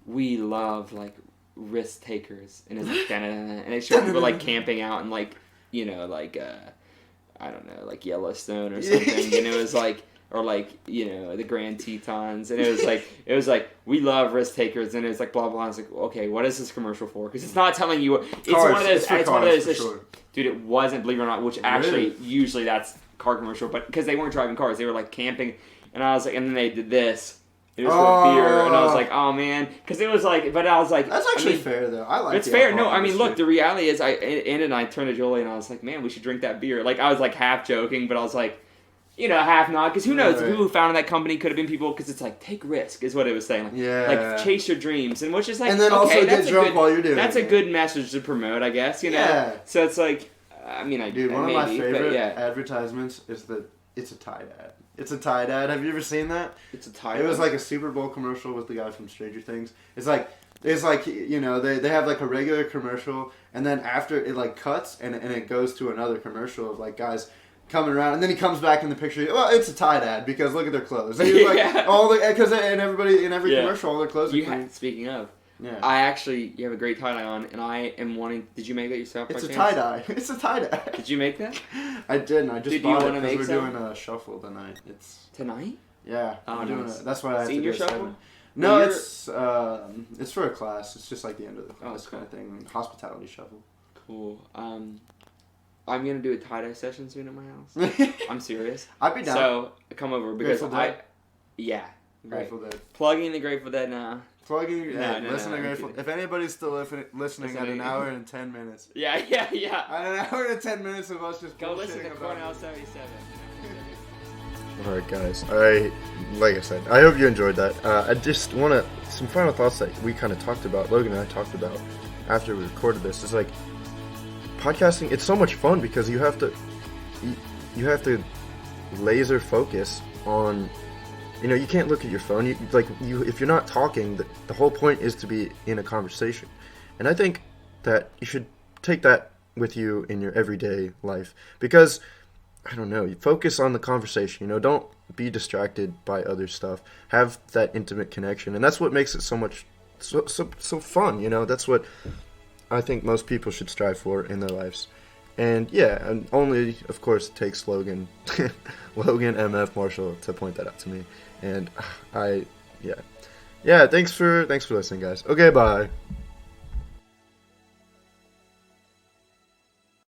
we love like risk takers, and it's like and it showed people like camping out and like I don't know, like Yellowstone or something, and it was like. Or like, the Grand Tetons, and it was like we love risk takers, and it was like blah blah. I was like, okay, what is this commercial for? Because it's not telling you. It's cars, one of those. It's one of those. Sure. Dude, it wasn't, believe it or not. Which actually, usually that's car commercial, but because they weren't driving cars, they were like camping, and I was like, and then they did this. It was for beer, and I was like, oh man, because it was like, but I was like, that's actually fair though. I like. It's fair. No, I mean, look, the reality is, Anna and I turned to Julie, and I was like, man, we should drink that beer. Like, I was like half joking, but I was like. Half not, because who knows? The people who founded that company could have been people, because it's like, take risk, is what it was saying. Like, chase your dreams, and which is like, and then also get drunk while you're doing it. That's a good message to promote, I guess, Yeah. So it's like, I mean, Dude, one of my favorite advertisements is it's a Tide ad. It's a tie dad. Have you ever seen that? It's a tie. It was like a Super Bowl commercial with the guy from Stranger Things. It's like they have like a regular commercial, and then after it like cuts and it goes to another commercial of like guys coming around, and then he comes back in the picture. Well, it's a tie dad because look at their clothes. And he's like because everybody in every commercial, all their clothes are clean. Speaking of. Yeah. You have a great tie-dye on, and I am wanting... Did you make that yourself by chance? It's a tie-dye. Did you make that? I didn't. I just bought it because we're some? doing a shuffle tonight. Tonight? Yeah. Oh, nice. That's why I have Senior to do a shuffle? No, it's for a class. It's just like the end of the class cool. kind of thing. Hospitality shuffle. Cool. I'm going to do a tie-dye session soon at my house. I'm serious. I'd be down. So, come over because Yeah. Grateful Dead. Plugging the Grateful Dead now. Listen to Grateful. If anybody's still listening at an hour and 10 minutes. Yeah. At an hour and 10 minutes of us just go listen to Cornell 77. Alright guys, like I said, I hope you enjoyed that. I just want some final thoughts that we kind of talked about, Logan and I talked about after we recorded this. It's like, podcasting, it's so much fun because you have to laser focus on, you can't look at your phone. If you're not talking, the whole point is to be in a conversation. And I think that you should take that with you in your everyday life because, I don't know, you focus on the conversation, don't be distracted by other stuff. Have that intimate connection. And that's what makes it so fun, That's what I think most people should strive for in their lives. And yeah, and only, of course, it takes Logan MF Marshall to point that out to me. And thanks for listening, guys. Okay, bye.